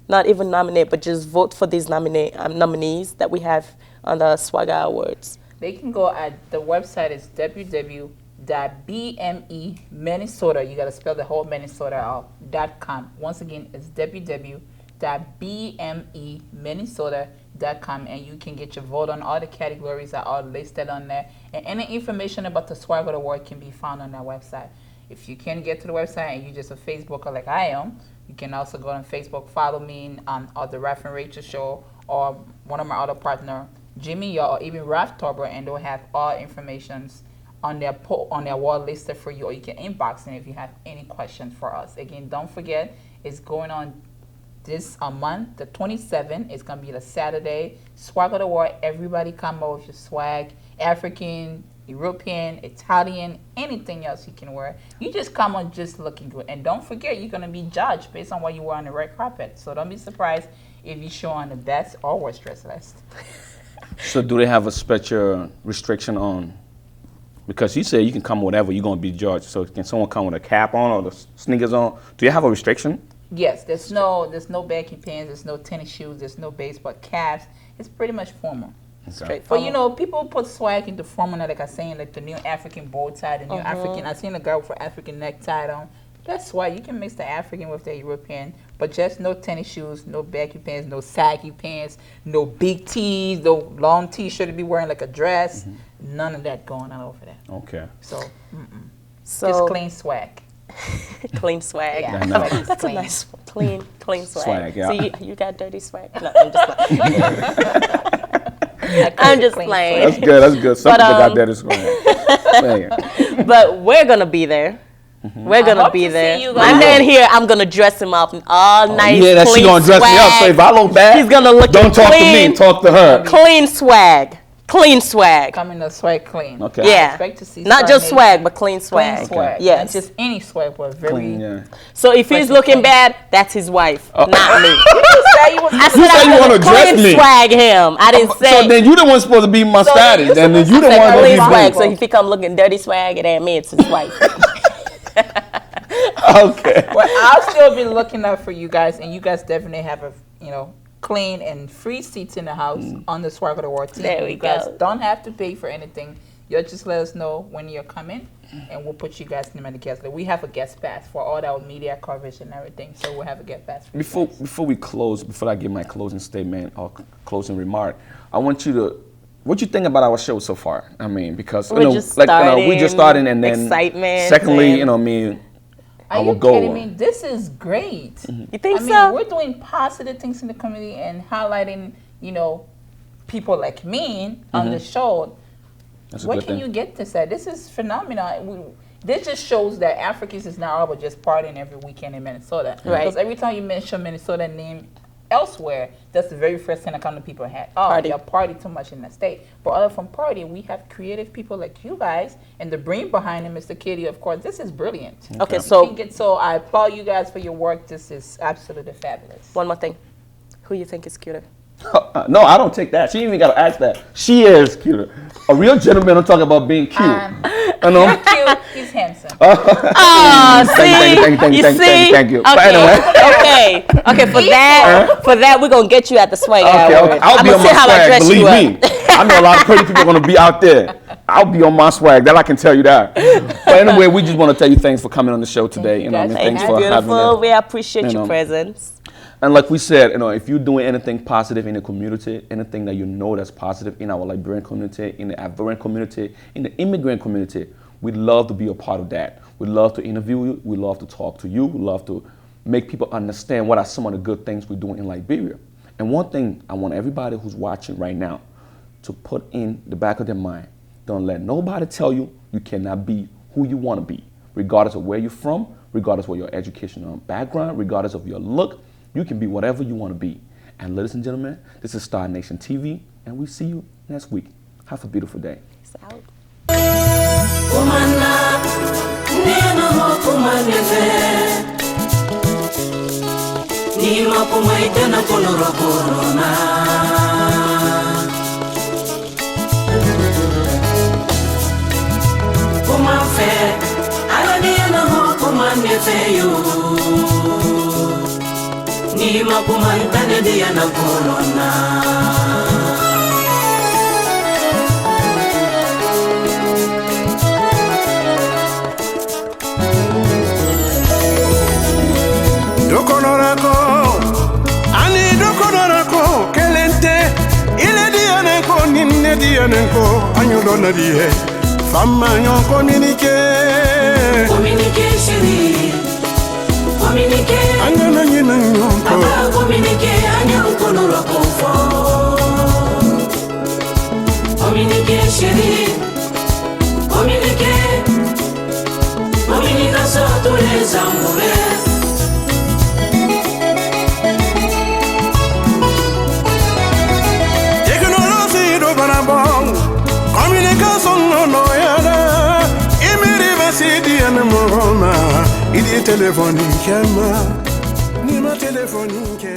not even nominate, but just vote for these nominees that we have on the Swagger Awards. They can go at the website is www.bmeminnesota. You got to spell the whole Minnesota out. .com. Once again, it's www.bmeminnesota.com, and you can get your vote on all the categories that are listed on there. And any information about the Swagger Award can be found on that website. If you can't get to the website and you're just a Facebooker like I am, you can also go on Facebook, follow me on the Ralph and Rachel Show, or one of my other partner, Jimmy Yaw, or even Ralph Torber, and they'll have all informations on their wall listed for you, or you can inbox them if you have any questions for us. Again, don't forget, it's going on this month, the 27th. It's going to be the Saturday. Swagger Award. Everybody come out with your swag. African, European, Italian, anything else you can wear. You just come on just looking good. And don't forget, you're going to be judged based on what you wear on the red carpet. So don't be surprised if you show on the best or worst dress list. So do they have a special restriction on, because you say you can come whatever, you're going to be judged. So can someone come with a cap on or the sneakers on? Do you have a restriction? Yes, there's no baggy pants, there's no tennis shoes, there's no baseball caps. It's pretty much formal. Okay. But you know, people put swag into formal, like I saying, like the new African bow tie, the new African. I seen a girl with an African necktie on. That's why you can mix the African with the European, but just no tennis shoes, no baggy pants, no saggy pants, no big tees, no long t-shirt to be wearing like a dress. None of that going on over there. Okay. So, So just clean swag. Clean swag. Yeah, That's a nice one. Clean swag. Swag, yeah. So you got dirty swag? No, I'm just playing. I'm just playing. That's good. Some people got that as well. But we're going to be there. We're going to be there. My man here, I'm going to dress him up all nice, yeah, that she going to dress me up. So if I look bad, he's gonna look don't talk clean, to me, talk to her. Clean swag. Clean swag. Come in the swag clean. Okay. Yeah. I expect to see Not just swag, but clean swag. Clean swag. Yes. Not just any swag, but very Clean, yeah. So if he's looking bad, that's his wife, not me. I I said you I'm wanna gonna dress clean me. swag him. I didn't say. So then you the one supposed to be my status. you're Then you supposed the to one say going clean to be swag. big. So if he come looking dirty swag, it ain't me, it's his wife. Okay. Well, I'll still be looking out for you guys, and you guys definitely have a clean and free seats in the house on the Swagger Award team. There we you guys go. don't have to pay for anything. You'll just let us know when you're coming, and we'll put you guys in the guest list. We have a guest pass for all our media coverage and everything, so we'll have a guest pass for you guys. Before we close, before I give my closing statement or closing remark, I want you to, what you think about our show so far? I mean, because We're just starting, and then excitement. secondly, and Are you kidding me? This is great. you think I mean, so? we're doing positive things in the community and highlighting, people like me on the show. That's a What good can thing. you get to say? This is phenomenal. This just shows that Africans is not all about just partying every weekend in Minnesota. Right. Because every time you mention Minnesota name elsewhere, that's the very first thing that comes to people's head. Oh, Party. y'all party too much in the state. But other from party, we have creative people like you guys, and the brain behind him, Mr. Kitty, of course. This is brilliant. Okay, You so can so I applaud you guys for your work. This is absolutely fabulous. one more thing. Who you think is cuter? No, I don't take that. She ain't even got to ask that. She is cuter. A real gentleman, I'm talking about being cute. You're cute. He's handsome. Oh, Thank you. Okay, But anyway. okay. For that, we're gonna get you at the swag Okay, hour. okay. I'll I'm be gonna on see my how I swag, dress believe you me. up. I know a lot of pretty people are going to be out there. I'll be on my swag. That I can tell you that. But anyway, we just want to tell you thanks for coming on the show today. you guys. Thanks Thank for you, having beautiful. us. We appreciate You your know. presence. And like we said, if you're doing anything positive in the community, anything that you know that's positive in our Liberian community, in the Ivorian community, in the immigrant community, we'd love to be a part of that. We'd love to interview you. We'd love to talk to you. We'd love to make people understand what are some of the good things we're doing in Liberia. And one thing I want everybody who's watching right now to put in the back of their mind, don't let nobody tell you you cannot be who you want to be, regardless of where you're from, regardless of your educational background, regardless of your look. You can be whatever you want to be. And ladies and gentlemen, this is Star Nation TV, and we see you next week. Have a beautiful day. Peace out. Ni makumantane dia na corona. Dokonorako, ani dokonorako, kelente, ile dianeko, ninne dianeko, anyudona die, fama nyon communique. Communique chérie, communique. Angana nyina nyonko. Aba communique, anyonko nora confo. Communique chérie, communique. Communication tous les amoureux. Communication no yada, imiri basidi ane moroma, idi telefoni kema, ni ma telefoni ke.